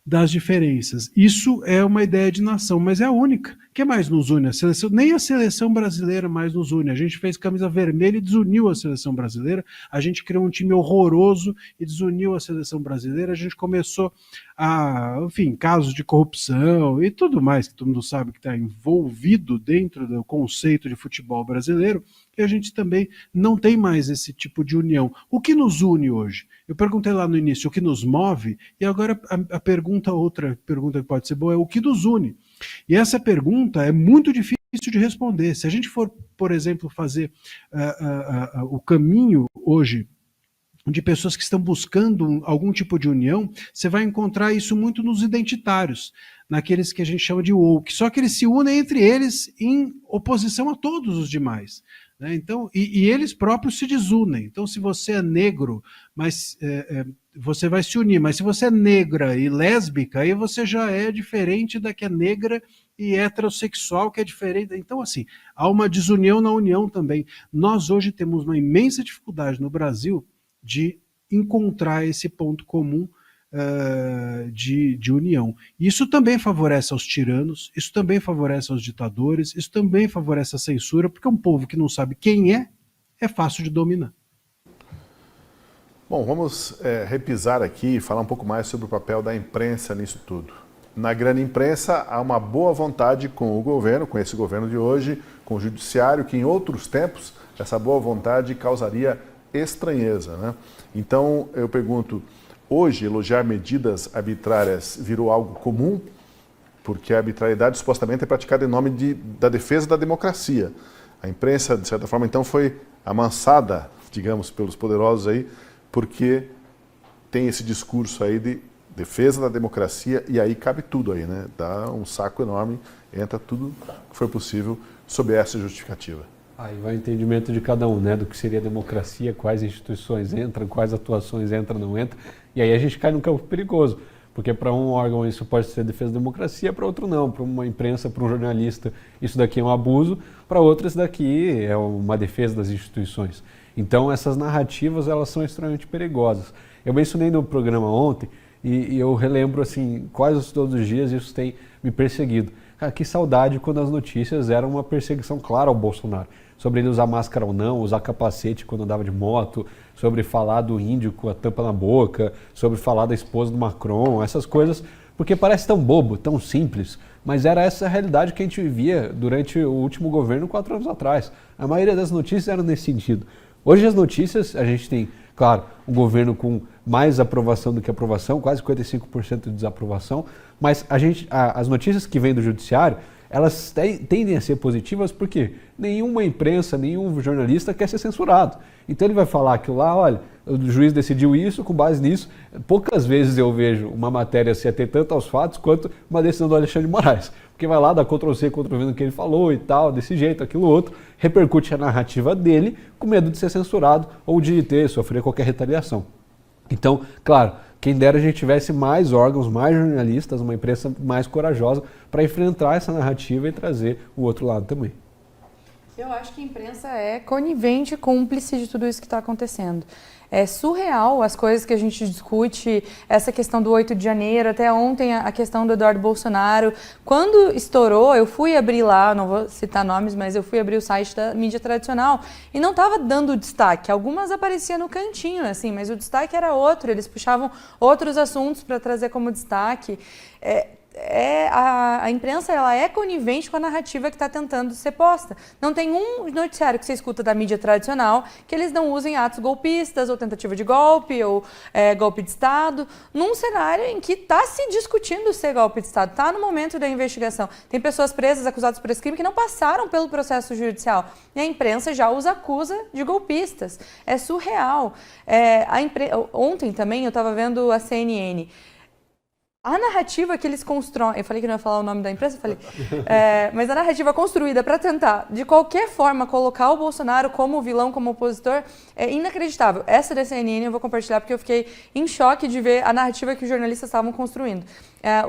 das diferenças. Isso é uma ideia de nação, mas é a única. O que mais nos une? A seleção, nem a seleção brasileira mais nos une. A gente fez camisa vermelha e desuniu a seleção brasileira. A gente criou um time horroroso e desuniu a seleção brasileira. A gente começou a, enfim, casos de corrupção e tudo mais que todo mundo sabe que está envolvido dentro do conceito de futebol brasileiro. E a gente também não tem mais esse tipo de união. O que nos une hoje? Eu perguntei lá no início o que nos move, e agora outra pergunta que pode ser boa é o que nos une. E essa pergunta é muito difícil de responder. Se a gente for, por exemplo, fazer o caminho hoje de pessoas que estão buscando algum tipo de união, você vai encontrar isso muito nos identitários, naqueles que a gente chama de woke. Só que eles se unem entre eles em oposição a todos os demais. Né? Então, e eles próprios se desunem. Então, se você é negro, mas você vai se unir. Mas se você é negra e lésbica, aí você já é diferente da que é negra e heterossexual, que é diferente. Então, assim, há uma desunião na união também. Nós hoje temos uma imensa dificuldade no Brasil de encontrar esse ponto comum de união. Isso também favorece aos tiranos, isso também favorece aos ditadores, isso também favorece a censura, porque um povo que não sabe quem é fácil de dominar. Bom, vamos repisar aqui e falar um pouco mais sobre o papel da imprensa nisso tudo. Na grande imprensa, há uma boa vontade com o governo, com esse governo de hoje, com o judiciário, que em outros tempos, essa boa vontade causaria estranheza, né? Então, eu pergunto, hoje elogiar medidas arbitrárias virou algo comum? Porque a arbitrariedade supostamente é praticada em nome da defesa da democracia. A imprensa, de certa forma, então, foi amansada, digamos, pelos poderosos aí, porque tem esse discurso aí de defesa da democracia e aí cabe tudo aí, né? Dá um saco enorme, entra tudo que for possível sob essa justificativa. Aí vai o entendimento de cada um, né, do que seria democracia, quais instituições entram, quais atuações entram, não entram, e aí a gente cai num campo perigoso, porque para um órgão isso pode ser defesa da democracia, para outro não, para uma imprensa, para um jornalista isso daqui é um abuso, para outro isso daqui é uma defesa das instituições. Então essas narrativas elas são extremamente perigosas. Eu mencionei no programa ontem e eu relembro assim, quase todos os dias isso tem me perseguido. Cara, que saudade quando as notícias eram uma perseguição clara ao Bolsonaro. Sobre ele usar máscara ou não, usar capacete quando andava de moto, sobre falar do índio com a tampa na boca, sobre falar da esposa do Macron, essas coisas, porque parece tão bobo, tão simples, mas era essa a realidade que a gente vivia durante o último governo 4 anos atrás. A maioria das notícias eram nesse sentido. Hoje as notícias, a gente tem, claro, um governo com mais aprovação do que aprovação, quase 55% de desaprovação, mas as notícias que vêm do judiciário, elas tendem a ser positivas porque nenhuma imprensa, nenhum jornalista quer ser censurado. Então ele vai falar aquilo lá, olha, o juiz decidiu isso, com base nisso. Poucas vezes eu vejo uma matéria se ater tanto aos fatos quanto uma decisão do Alexandre de Moraes. Porque vai lá, dá Ctrl+C, Ctrl+V no que ele falou e tal, desse jeito, aquilo outro, repercute a narrativa dele com medo de ser censurado ou de sofrer qualquer retaliação. Então, claro, quem dera a gente tivesse mais órgãos, mais jornalistas, uma imprensa mais corajosa para enfrentar essa narrativa e trazer o outro lado também. Eu acho que a imprensa é conivente e cúmplice de tudo isso que está acontecendo. É surreal as coisas que a gente discute, essa questão do 8 de janeiro, até ontem a questão do Eduardo Bolsonaro. Quando estourou, eu fui abrir lá, não vou citar nomes, mas eu fui abrir o site da mídia tradicional e não estava dando destaque. Algumas apareciam no cantinho, assim, mas o destaque era outro, eles puxavam outros assuntos para trazer como destaque. A imprensa ela é conivente com a narrativa que está tentando ser posta. Não tem um noticiário que você escuta da mídia tradicional que eles não usem atos golpistas ou tentativa de golpe ou golpe de Estado, num cenário em que está se discutindo ser golpe de Estado, está no momento da investigação. Tem pessoas presas, acusadas por esse crime que não passaram pelo processo judicial e a imprensa já os acusa de golpistas. É surreal. Ontem também eu estava vendo a CNN. A narrativa que eles constroem, eu falei que não ia falar o nome da empresa, eu falei, mas a narrativa construída para tentar, de qualquer forma, colocar o Bolsonaro como vilão, como opositor, é inacreditável. Essa da CNN eu vou compartilhar porque eu fiquei em choque de ver a narrativa que os jornalistas estavam construindo.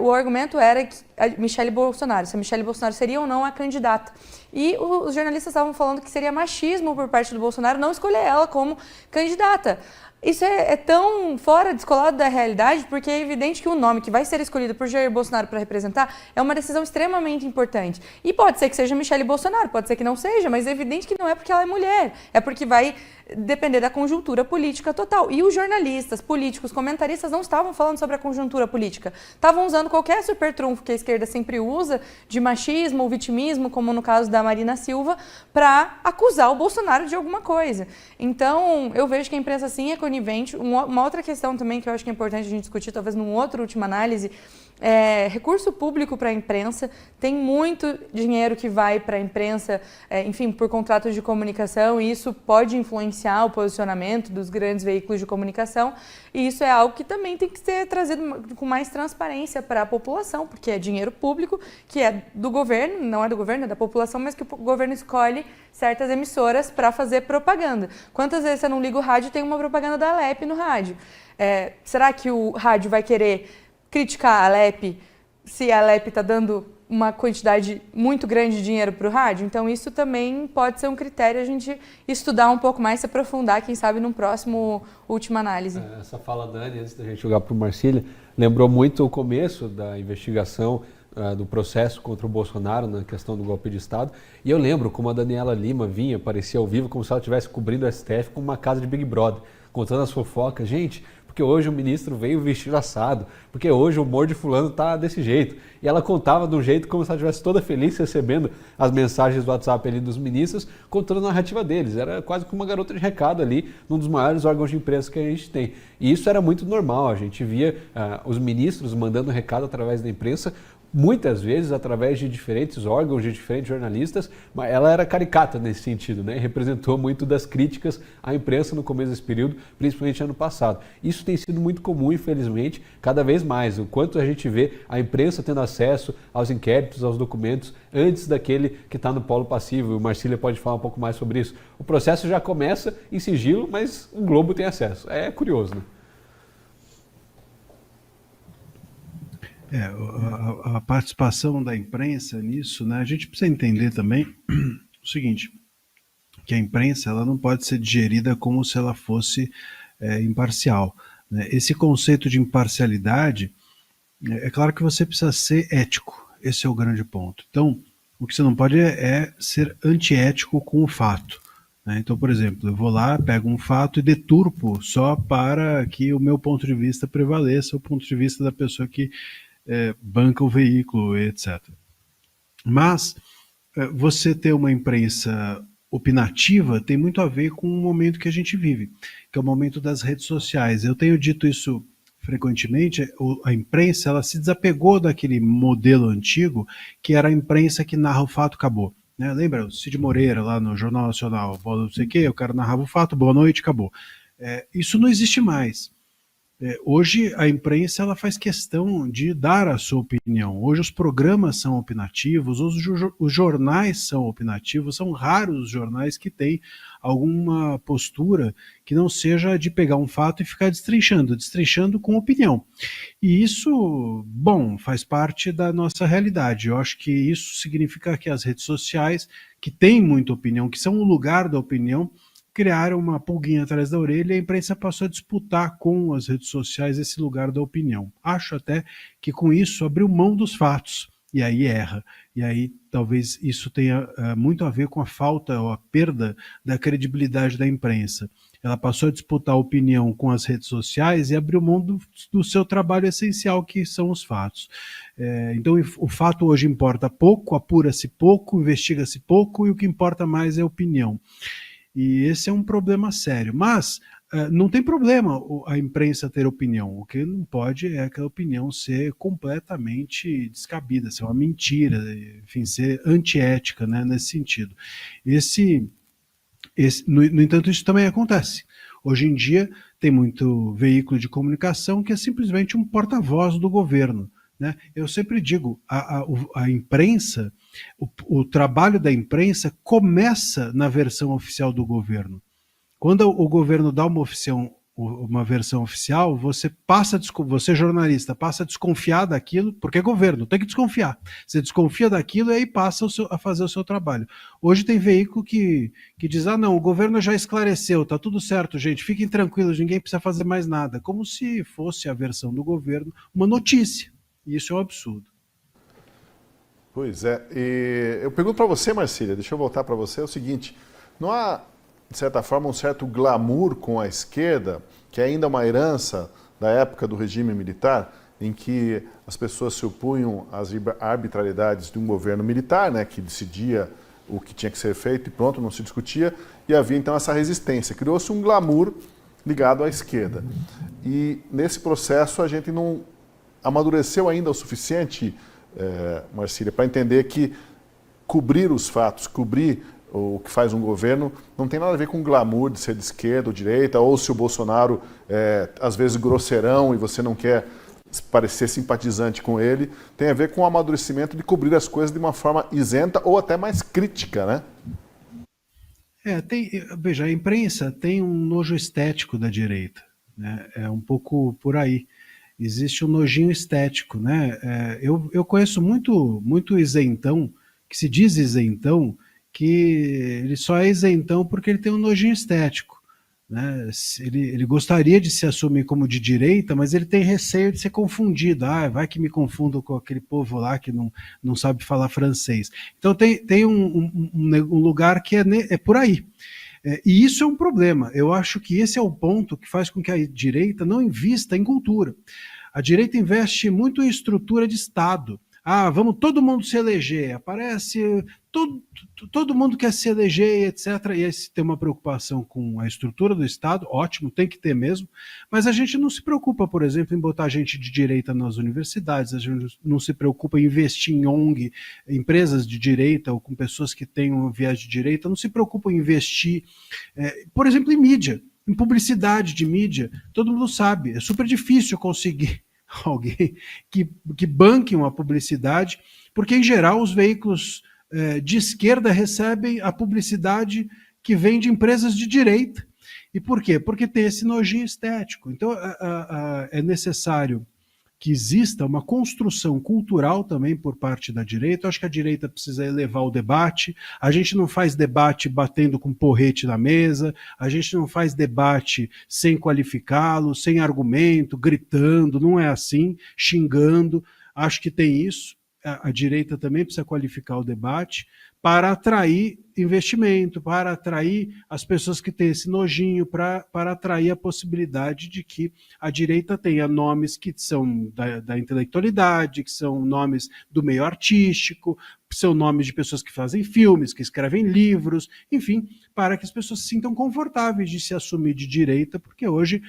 O argumento era que a Michelle Bolsonaro, se a Michelle Bolsonaro seria ou não a candidata. E os jornalistas estavam falando que seria machismo por parte do Bolsonaro não escolher ela como candidata. Isso é tão fora, descolado da realidade, porque é evidente que o nome que vai ser escolhido por Jair Bolsonaro para representar é uma decisão extremamente importante. E pode ser que seja Michelle Bolsonaro, pode ser que não seja, mas é evidente que não é porque ela é mulher, é porque vai depender da conjuntura política total. E os jornalistas, políticos, comentaristas não estavam falando sobre a conjuntura política. Estavam usando qualquer super trunfo que a esquerda sempre usa, de machismo ou vitimismo, como no caso da Marina Silva, para acusar o Bolsonaro de alguma coisa. Então, eu vejo que a imprensa sim é conivente. Uma outra questão também que eu acho que é importante a gente discutir, talvez numa outra última análise, recurso público para a imprensa. Tem muito dinheiro que vai para a imprensa, enfim, por contratos de comunicação, e isso pode influenciar o posicionamento dos grandes veículos de comunicação, e isso é algo que também tem que ser trazido com mais transparência para a população, porque é dinheiro público que é do governo, não é do governo, é da população, mas que o governo escolhe certas emissoras para fazer propaganda. Quantas vezes você não liga o rádio e tem uma propaganda da Alep no rádio? Será que o rádio vai querer criticar a Alep se a Alep está dando uma quantidade muito grande de dinheiro para o rádio? Então isso também pode ser um critério a gente estudar um pouco mais, se aprofundar, quem sabe, num próximo última análise. Essa fala da Dani, antes da gente jogar para o Marcília, lembrou muito o começo da investigação do processo contra o Bolsonaro na questão do golpe de Estado. E eu lembro como a Daniela Lima vinha, aparecia ao vivo, como se ela estivesse cobrindo o STF com uma casa de Big Brother, contando as fofocas. Gente, porque hoje o ministro veio vestido assado, porque hoje o humor de fulano tá desse jeito. E ela contava de um jeito como se ela estivesse toda feliz recebendo as mensagens do WhatsApp ali dos ministros, contando a narrativa deles. Era quase como uma garota de recado ali, num dos maiores órgãos de imprensa que a gente tem. E isso era muito normal, a gente via os ministros mandando recado através da imprensa, muitas vezes através de diferentes órgãos, de diferentes jornalistas, mas ela era caricata nesse sentido, né? Representou muito das críticas à imprensa no começo desse período, principalmente ano passado. Isso tem sido muito comum, infelizmente, cada vez mais. O quanto a gente vê a imprensa tendo acesso aos inquéritos, aos documentos, antes daquele que está no polo passivo. O Marcília pode falar um pouco mais sobre isso. O processo já começa em sigilo, mas o Globo tem acesso. É curioso, né? A participação da imprensa nisso, né? A gente precisa entender também o seguinte, que a imprensa ela não pode ser digerida como se ela fosse imparcial, né? Esse conceito de imparcialidade, é claro que você precisa ser ético, esse é o grande ponto. Então, o que você não pode é ser antiético com o fato, né? Então, por exemplo, eu vou lá, pego um fato e deturpo só para que o meu ponto de vista prevaleça, o ponto de vista da pessoa que banca o veículo, etc. Mas você ter uma imprensa opinativa tem muito a ver com o momento que a gente vive, que é o momento das redes sociais. Eu tenho dito isso frequentemente, a imprensa ela se desapegou daquele modelo antigo, que era a imprensa que narra o fato, acabou. Né? Lembra o Cid Moreira lá no Jornal Nacional, não sei o quê, o cara narrava o fato, boa noite, acabou. Isso não existe mais. Hoje a imprensa ela faz questão de dar a sua opinião. Hoje os programas são opinativos, os jornais são opinativos, são raros os jornais que têm alguma postura que não seja de pegar um fato e ficar destrinchando com opinião. E isso, bom, faz parte da nossa realidade. Eu acho que isso significa que as redes sociais, que têm muita opinião, que são o lugar da opinião, criaram uma pulguinha atrás da orelha e a imprensa passou a disputar com as redes sociais esse lugar da opinião. Acho até que com isso abriu mão dos fatos e aí erra. E aí talvez isso tenha muito a ver com a falta ou a perda da credibilidade da imprensa. Ela passou a disputar a opinião com as redes sociais e abriu mão do seu trabalho essencial, que são os fatos. Então o fato hoje importa pouco, apura-se pouco, investiga-se pouco e o que importa mais é a opinião. E esse é um problema sério. Mas não tem problema a imprensa ter opinião. O que não pode é aquela opinião ser completamente descabida, ser uma mentira, enfim, ser antiética, né, nesse sentido. No entanto, isso também acontece. Hoje em dia tem muito veículo de comunicação que é simplesmente um porta-voz do governo, né? Eu sempre digo, a imprensa, o trabalho da imprensa começa na versão oficial do governo. Quando o governo dá uma versão oficial, você jornalista, passa a desconfiar daquilo, porque é governo, tem que desconfiar. Você desconfia daquilo e aí passa a fazer o seu trabalho. Hoje tem veículo que diz, não, o governo já esclareceu, tá tudo certo, gente, fiquem tranquilos, ninguém precisa fazer mais nada. Como se fosse a versão do governo uma notícia. E isso é um absurdo. Pois é. E eu pergunto para você, Marcília, deixa eu voltar para você, é o seguinte, não há, de certa forma, um certo glamour com a esquerda, que é ainda uma herança da época do regime militar, em que as pessoas se opunham às arbitrariedades de um governo militar, né, que decidia o que tinha que ser feito e pronto, não se discutia, e havia então essa resistência. Criou-se um glamour ligado à esquerda. E nesse processo a gente não amadureceu ainda o suficiente, Marcília, para entender que cobrir os fatos, cobrir o que faz um governo, não tem nada a ver com glamour de ser de esquerda ou direita, ou se o Bolsonaro é, às vezes, grosseirão e você não quer parecer simpatizante com ele, tem a ver com o amadurecimento de cobrir as coisas de uma forma isenta ou até mais crítica, né? Veja, a imprensa tem um nojo estético da direita, né? É um pouco por aí. Existe um nojinho estético, né? Eu conheço muito isentão, que se diz isentão, que ele só é isentão porque ele tem um nojinho estético, né? Ele gostaria de se assumir como de direita, mas ele tem receio de ser confundido. Vai que me confundo com aquele povo lá que não sabe falar francês. Então tem um lugar que é por aí. E isso é um problema. Eu acho que esse é o ponto que faz com que a direita não invista em cultura. A direita investe muito em estrutura de Estado. Vamos todo mundo se eleger. Aparece, todo mundo quer se eleger, etc. E aí se tem uma preocupação com a estrutura do Estado, ótimo, tem que ter mesmo. Mas a gente não se preocupa, por exemplo, em botar gente de direita nas universidades, a gente não se preocupa em investir em ONG, empresas de direita ou com pessoas que têm um viés de direita, não se preocupa em investir, por exemplo, em mídia, em publicidade de mídia. Todo mundo sabe, é super difícil conseguir alguém que banque uma publicidade, porque em geral os veículos de esquerda recebem a publicidade que vem de empresas de direita. E por quê? Porque tem esse nojinho estético. Então é necessário que exista uma construção cultural também por parte da direita. Eu acho que a direita precisa elevar o debate. A gente não faz debate batendo com porrete na mesa, a gente não faz debate sem qualificá-lo, sem argumento, gritando, não é assim, xingando. Acho que tem isso. A direita também precisa qualificar o debate para atrair investimento, para atrair as pessoas que têm esse nojinho, para atrair a possibilidade de que a direita tenha nomes que são da intelectualidade, que são nomes do meio artístico, que são nomes de pessoas que fazem filmes, que escrevem livros, enfim, para que as pessoas se sintam confortáveis de se assumir de direita, porque hoje,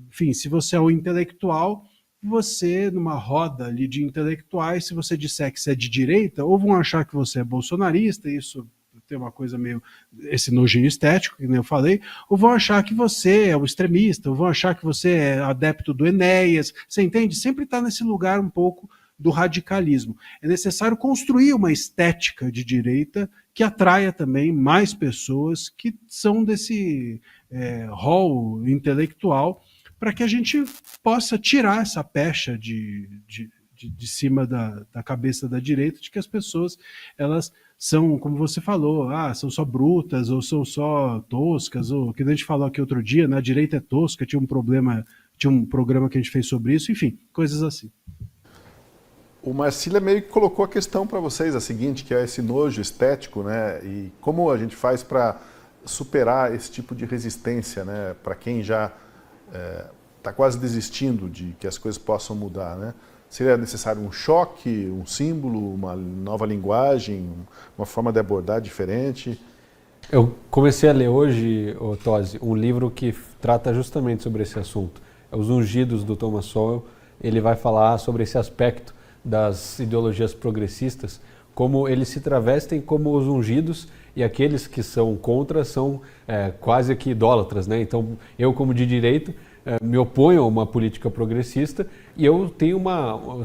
enfim, se você é um intelectual, você, numa roda ali de intelectuais, se você disser que você é de direita, ou vão achar que você é bolsonarista, isso tem uma coisa meio, esse nojinho estético, que nem eu falei, ou vão achar que você é um extremista, ou vão achar que você é adepto do Enéas, você entende? Sempre está nesse lugar um pouco do radicalismo. É necessário construir uma estética de direita que atraia também mais pessoas que são desse rol intelectual, para que a gente possa tirar essa pecha de cima da cabeça da direita, de que as pessoas, elas são, como você falou, são só brutas, ou são só toscas, ou que a gente falou aqui outro dia, a direita é tosca, tinha um programa que a gente fez sobre isso, enfim, coisas assim. O Marcília meio que colocou a questão para vocês, a seguinte, que é esse nojo estético, né? E como a gente faz para superar esse tipo de resistência, né? Para quem já está quase desistindo de que as coisas possam mudar, né? Seria necessário um choque, um símbolo, uma nova linguagem, uma forma de abordar diferente? Eu comecei a ler hoje, Tosi, um livro que trata justamente sobre esse assunto. É Os Ungidos, do Thomas Sowell. Ele vai falar sobre esse aspecto das ideologias progressistas, como eles se travestem como os ungidos e aqueles que são contra são quase que idólatras, né? Então, eu como de direita me oponho a uma política progressista e eu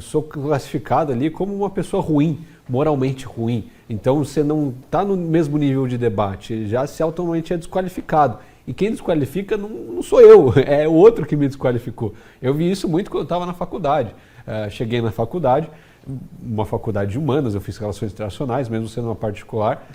sou classificado ali como uma pessoa ruim, moralmente ruim. Então, você não está no mesmo nível de debate, já se automaticamente é desqualificado. E quem desqualifica não sou eu, é o outro que me desqualificou. Eu vi isso muito quando eu estava na faculdade. Cheguei na faculdade, uma faculdade de humanas, eu fiz relações internacionais, mesmo sendo uma particular,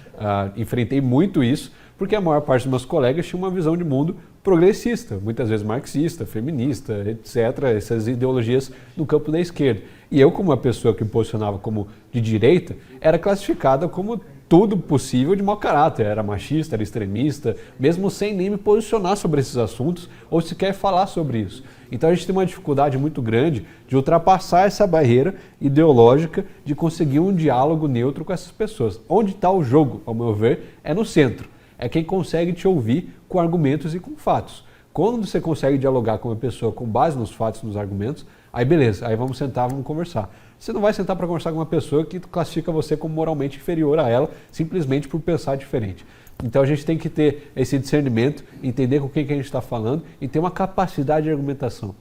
enfrentei muito isso, porque a maior parte dos meus colegas tinha uma visão de mundo progressista, muitas vezes marxista, feminista, etc., essas ideologias no campo da esquerda. E eu, como uma pessoa que me posicionava como de direita, era classificada como tudo possível de mau caráter, era machista, era extremista, mesmo sem nem me posicionar sobre esses assuntos ou sequer falar sobre isso. Então a gente tem uma dificuldade muito grande de ultrapassar essa barreira ideológica, de conseguir um diálogo neutro com essas pessoas. Onde está o jogo, ao meu ver, é no centro. É quem consegue te ouvir com argumentos e com fatos. Quando você consegue dialogar com uma pessoa com base nos fatos e nos argumentos, aí beleza, aí vamos sentar, vamos conversar. Você não vai sentar para conversar com uma pessoa que classifica você como moralmente inferior a ela, simplesmente por pensar diferente. Então a gente tem que ter esse discernimento, entender com quem que a gente está falando e ter uma capacidade de argumentação.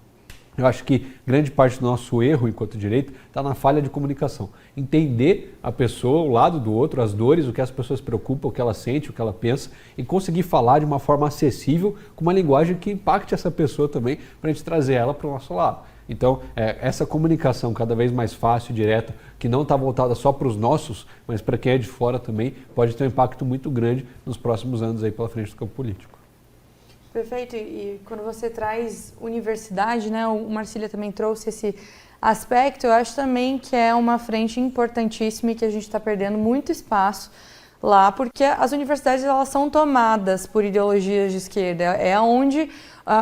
Eu acho que grande parte do nosso erro enquanto direito está na falha de comunicação. Entender a pessoa, o lado do outro, as dores, o que as pessoas se preocupam, o que ela sente, o que ela pensa e conseguir falar de uma forma acessível, com uma linguagem que impacte essa pessoa também, para a gente trazer ela para o nosso lado. Então, essa comunicação cada vez mais fácil, direta, que não está voltada só para os nossos, mas para quem é de fora também, pode ter um impacto muito grande nos próximos anos aí pela frente do campo político. Perfeito. E quando você traz universidade, né, o Marcília também trouxe esse aspecto, eu acho também que é uma frente importantíssima e que a gente está perdendo muito espaço lá, porque as universidades elas são tomadas por ideologias de esquerda, é onde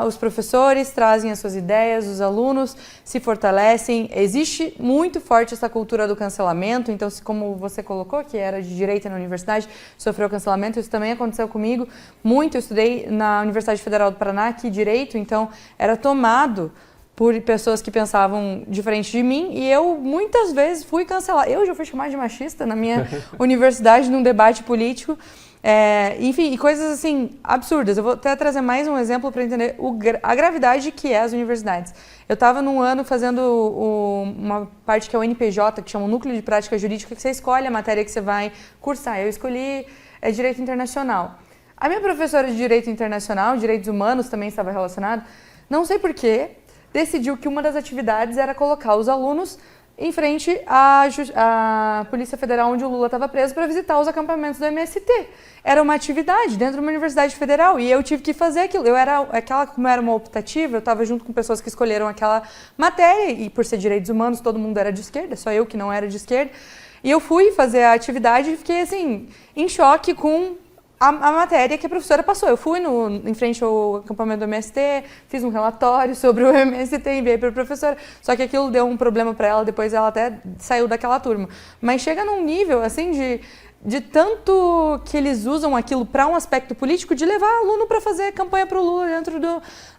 os professores trazem as suas ideias, os alunos se fortalecem, existe muito forte essa cultura do cancelamento, então como você colocou, que era de direita na universidade, sofreu cancelamento, isso também aconteceu comigo, muito, eu estudei na Universidade Federal do Paraná, aqui direito, então era tomado por pessoas que pensavam diferente de mim e eu muitas vezes fui cancelada. Eu já fui chamada de machista na minha universidade, num debate político. Enfim, e coisas assim absurdas. Eu vou até trazer mais um exemplo para entender a gravidade que é as universidades. Eu estava num ano fazendo uma parte que é o NPJ, que chama o Núcleo de Prática Jurídica, que você escolhe a matéria que você vai cursar. Eu escolhi Direito Internacional. A minha professora de Direito Internacional, Direitos Humanos também estava relacionado, não sei porquê, decidiu que uma das atividades era colocar os alunos em frente à Polícia Federal, onde o Lula estava preso, para visitar os acampamentos do MST. Era uma atividade dentro de uma universidade federal e eu tive que fazer aquilo. Como era uma optativa, eu estava junto com pessoas que escolheram aquela matéria e por ser direitos humanos, todo mundo era de esquerda, só eu que não era de esquerda. E eu fui fazer a atividade e fiquei assim, em choque com a matéria que a professora passou. Eu fui em frente ao acampamento do MST, fiz um relatório sobre o MST, enviei para a professora, só que aquilo deu um problema para ela, depois ela até saiu daquela turma. Mas chega num nível assim de tanto que eles usam aquilo para um aspecto político, de levar aluno para fazer campanha para o Lula dentro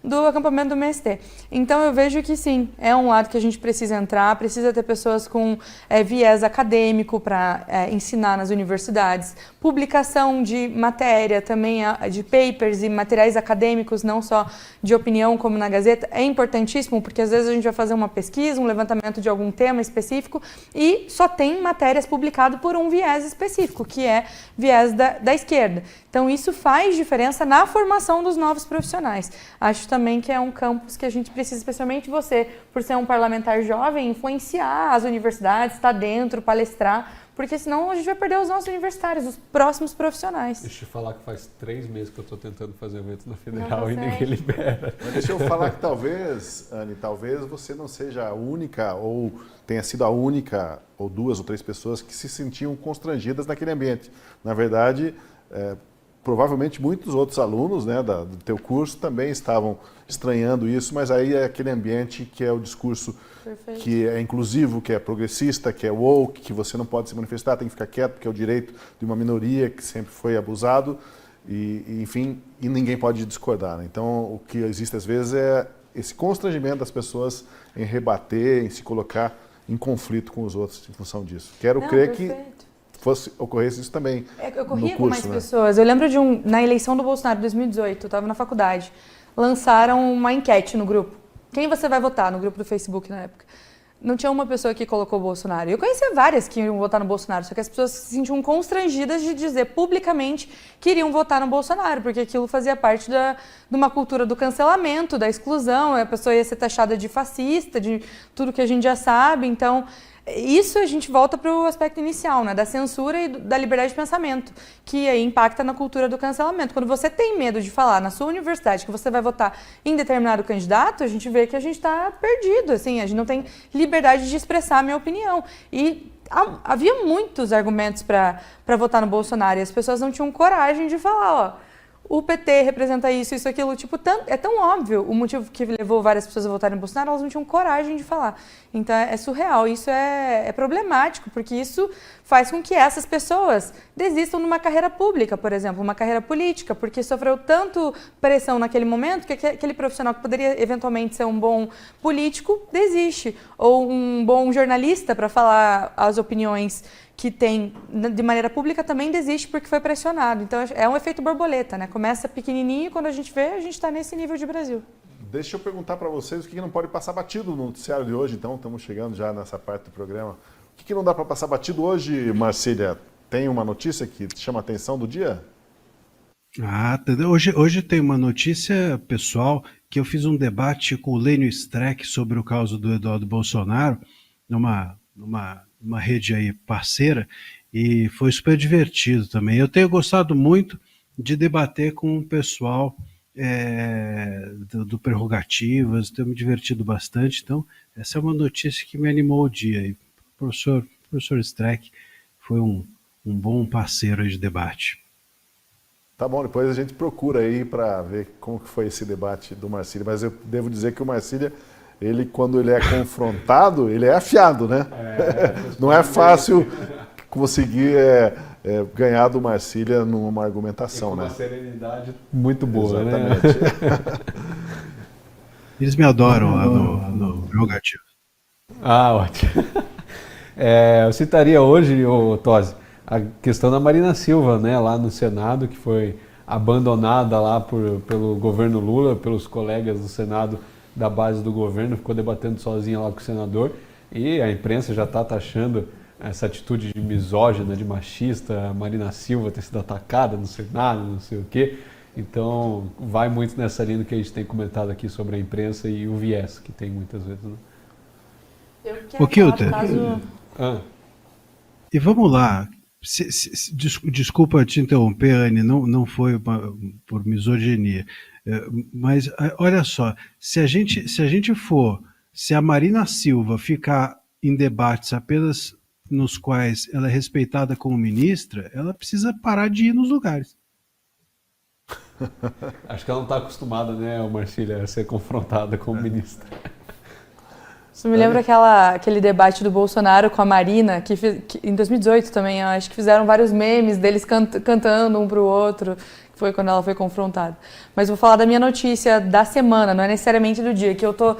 do acampamento do MST. Então eu vejo que sim, é um lado que a gente precisa entrar, precisa ter pessoas com viés acadêmico para ensinar nas universidades, publicação de matéria também, de papers e materiais acadêmicos, não só de opinião como na Gazeta, é importantíssimo, porque às vezes a gente vai fazer uma pesquisa, um levantamento de algum tema específico e só tem matérias publicadas por um viés específico, que é viés da esquerda. Então isso faz diferença na formação dos novos profissionais. Acho também que é um campus que a gente precisa, especialmente você, por ser um parlamentar jovem, influenciar as universidades, estar dentro, palestrar, porque senão a gente vai perder os nossos universitários, os próximos profissionais. Deixa eu falar que faz 3 meses que eu estou tentando fazer evento na Federal e ninguém libera. Mas deixa eu falar que talvez, Anne, talvez você não seja a única ou tenha sido a única ou 2 ou 3 pessoas que se sentiam constrangidas naquele ambiente. Na verdade, provavelmente muitos outros alunos, né, do teu curso também estavam estranhando isso, mas aí é aquele ambiente que é o discurso Perfeito. Que é inclusivo, que é progressista, que é woke, que você não pode se manifestar, tem que ficar quieto, porque é o direito de uma minoria que sempre foi abusado, enfim, e ninguém pode discordar. Né? Então, o que existe às vezes é esse constrangimento das pessoas em rebater, em se colocar em conflito com os outros em função disso. Quero crer que ocorresse isso também Ocorria no com mais curso, né? pessoas. Eu lembro na eleição do Bolsonaro em 2018, eu estava na faculdade, lançaram uma enquete no grupo. Quem você vai votar? No grupo do Facebook na época. Não tinha uma pessoa que colocou o Bolsonaro. Eu conhecia várias que iam votar no Bolsonaro, só que as pessoas se sentiam constrangidas de dizer publicamente que iriam votar no Bolsonaro, porque aquilo fazia parte de uma cultura do cancelamento, da exclusão, a pessoa ia ser taxada de fascista, de tudo que a gente já sabe. Então, isso a gente volta para o aspecto inicial, né, da censura e da liberdade de pensamento, que aí impacta na cultura do cancelamento. Quando você tem medo de falar na sua universidade que você vai votar em determinado candidato, a gente vê que a gente está perdido, assim, a gente não tem liberdade de expressar a minha opinião. E havia muitos argumentos para votar no Bolsonaro e as pessoas não tinham coragem de falar, ó, o PT representa isso, isso, aquilo, tipo, é tão óbvio o motivo que levou várias pessoas a votarem no Bolsonaro, elas não tinham coragem de falar. Então é surreal, isso é problemático, porque isso faz com que essas pessoas desistam de uma carreira pública, por exemplo, uma carreira política, porque sofreu tanto pressão naquele momento que aquele profissional que poderia eventualmente ser um bom político desiste, ou um bom jornalista para falar as opiniões que tem de maneira pública também desiste porque foi pressionado. Então é um efeito borboleta, né? Começa pequenininho e quando a gente vê, a gente está nesse nível de Brasil. Deixa eu perguntar para vocês o que não pode passar batido no noticiário de hoje, então estamos chegando já nessa parte do programa. O que não dá para passar batido hoje, Marcília? Tem uma notícia que te chama a atenção do dia? Hoje tem uma notícia pessoal que eu fiz um debate com o Lênio Streck sobre o caso do Eduardo Bolsonaro, numa rede aí parceira, e foi super divertido também. Eu tenho gostado muito de debater com o pessoal do Prerrogativas, tenho me divertido bastante, então essa é uma notícia que me animou o dia. E o professor Streck foi um bom parceiro de debate. Tá bom, depois a gente procura aí para ver como que foi esse debate do Marcília, mas eu devo dizer que o Marcília, ele, quando ele é confrontado, ele é afiado, né? Não é fácil conseguir ganhar do Marcília numa argumentação, né? Uma serenidade muito boa, exatamente, né? Eles me adoram lá no Prerrogativas. Ah, ótimo. Eu citaria hoje, Tosi, a questão da Marina Silva, né, lá no Senado, que foi abandonada lá pelo governo Lula, pelos colegas do Senado da base do governo, ficou debatendo sozinha lá com o senador, e a imprensa já está taxando essa atitude de misógina, de machista, a Marina Silva ter sido atacada no Senado, não sei o quê. Então, vai muito nessa linha que a gente tem comentado aqui sobre a imprensa e o viés que tem muitas vezes, né? Ô, Kilter, e vamos lá, desculpa te interromper, Anne, não foi por misoginia, mas olha só, se a Marina Silva ficar em debates apenas nos quais ela é respeitada como ministra, ela precisa parar de ir nos lugares. Acho que ela não está acostumada, né, Marcília, a ser confrontada como ministra. Isso me lembra aquele debate do Bolsonaro com a Marina, que em 2018 também, acho que fizeram vários memes deles cantando um para o outro, que foi quando ela foi confrontada. Mas vou falar da minha notícia da semana, não é necessariamente do dia, que eu tô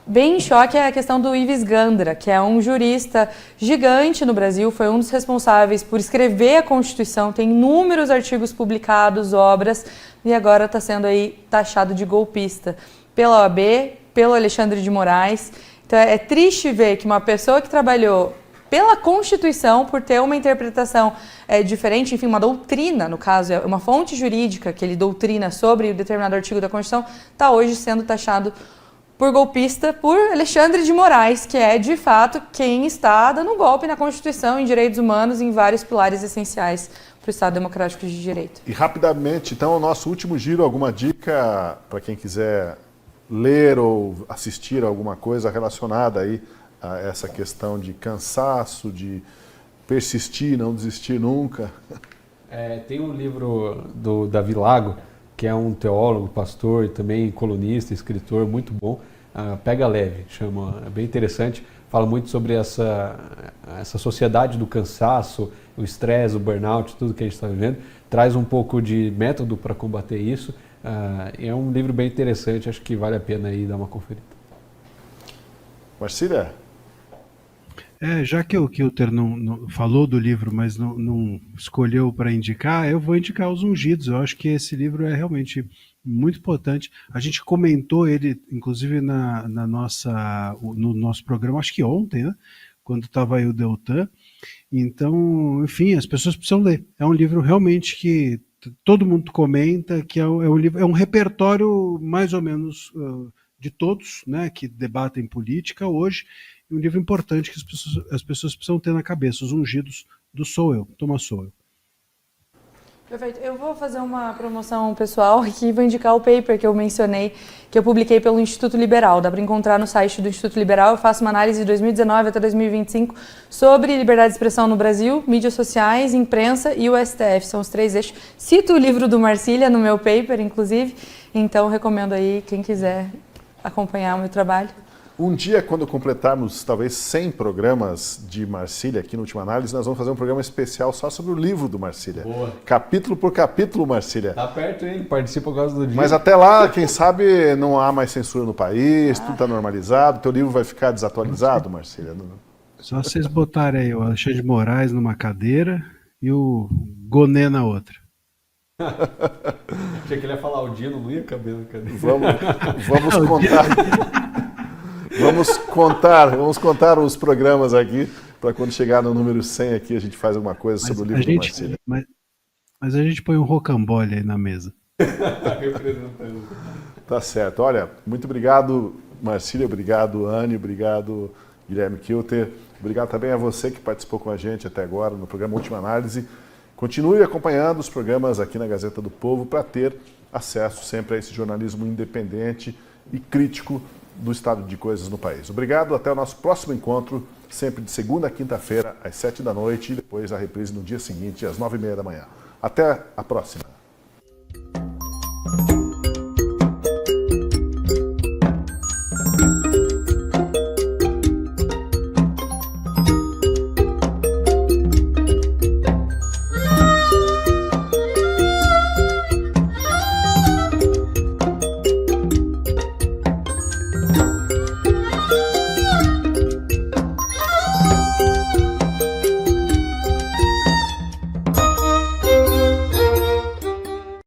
bem em choque, é a questão do Ives Gandra, que é um jurista gigante no Brasil, foi um dos responsáveis por escrever a Constituição, tem inúmeros artigos publicados, obras, e agora está sendo aí taxado de golpista pela OAB, pelo Alexandre de Moraes. Então é triste ver que uma pessoa que trabalhou pela Constituição, por ter uma interpretação diferente, enfim, uma doutrina, no caso, é uma fonte jurídica que ele doutrina sobre o determinado artigo da Constituição, está hoje sendo taxado por golpista por Alexandre de Moraes, que é, de fato, quem está dando golpe na Constituição, em direitos humanos, em vários pilares essenciais para o Estado Democrático de Direito. E rapidamente, então, o nosso último giro, alguma dica para quem quiser ler ou assistir alguma coisa relacionada aí a essa questão de cansaço, de persistir, não desistir nunca? Tem um livro do Davi Lago, que é um teólogo, pastor e também colunista, escritor, muito bom. Pega Leve, chama, é bem interessante. Fala muito sobre essa sociedade do cansaço, o estresse, o burnout, tudo que a gente está vivendo. Traz um pouco de método para combater isso. É um livro bem interessante, acho que vale a pena aí dar uma conferida. Marcília? Já que o Kilter não falou do livro, mas não escolheu para indicar, eu vou indicar Os Ungidos. Eu acho que esse livro é realmente muito importante. A gente comentou ele, inclusive, no nosso programa, acho que ontem, né? Quando estava aí o Deltan. Então, enfim, as pessoas precisam ler. É um livro realmente que todo mundo comenta, que é um livro, é um repertório mais ou menos de todos, né, que debatem política hoje, e um livro importante que as pessoas precisam ter na cabeça, Os Ungidos, do Sowell, Thomas Sowell. Perfeito. Eu vou fazer uma promoção pessoal aqui, vou indicar o paper que eu mencionei, que eu publiquei pelo Instituto Liberal. Dá para encontrar no site do Instituto Liberal. Eu faço uma análise de 2019 até 2025 sobre liberdade de expressão no Brasil, mídias sociais, imprensa e o STF. São os 3 eixos. Cito o livro do Marcília no meu paper, inclusive. Então, recomendo aí quem quiser acompanhar o meu trabalho. Um dia, quando completarmos talvez 100 programas de Marcília aqui no Última Análise, nós vamos fazer um programa especial só sobre o livro do Marcília. Boa. Capítulo por capítulo, Marcília. Tá perto, hein? Ele participa por causa do dia. Mas até lá, quem sabe, não há mais censura no país, tudo está normalizado, teu livro vai ficar desatualizado, Marcília. Só vocês botarem aí o Alexandre de Moraes numa cadeira e o Goné na outra. Achei que ele ia falar o Dino, não ia caber na cadeira. Vamos contar. Vamos contar os programas aqui, para quando chegar no número 100 aqui a gente faz alguma coisa sobre o livro do Marcília. Mas a gente põe um rocambole aí na mesa. Tá certo. Olha, muito obrigado, Marcília, obrigado, Anne, obrigado, Guilherme Kilter. Obrigado também a você que participou com a gente até agora no programa Última Análise. Continue acompanhando os programas aqui na Gazeta do Povo para ter acesso sempre a esse jornalismo independente e crítico do estado de coisas no país. Obrigado, até o nosso próximo encontro, sempre de segunda a quinta-feira, às 7 da noite, e depois a reprise no dia seguinte, às 9h30 da manhã. Até a próxima.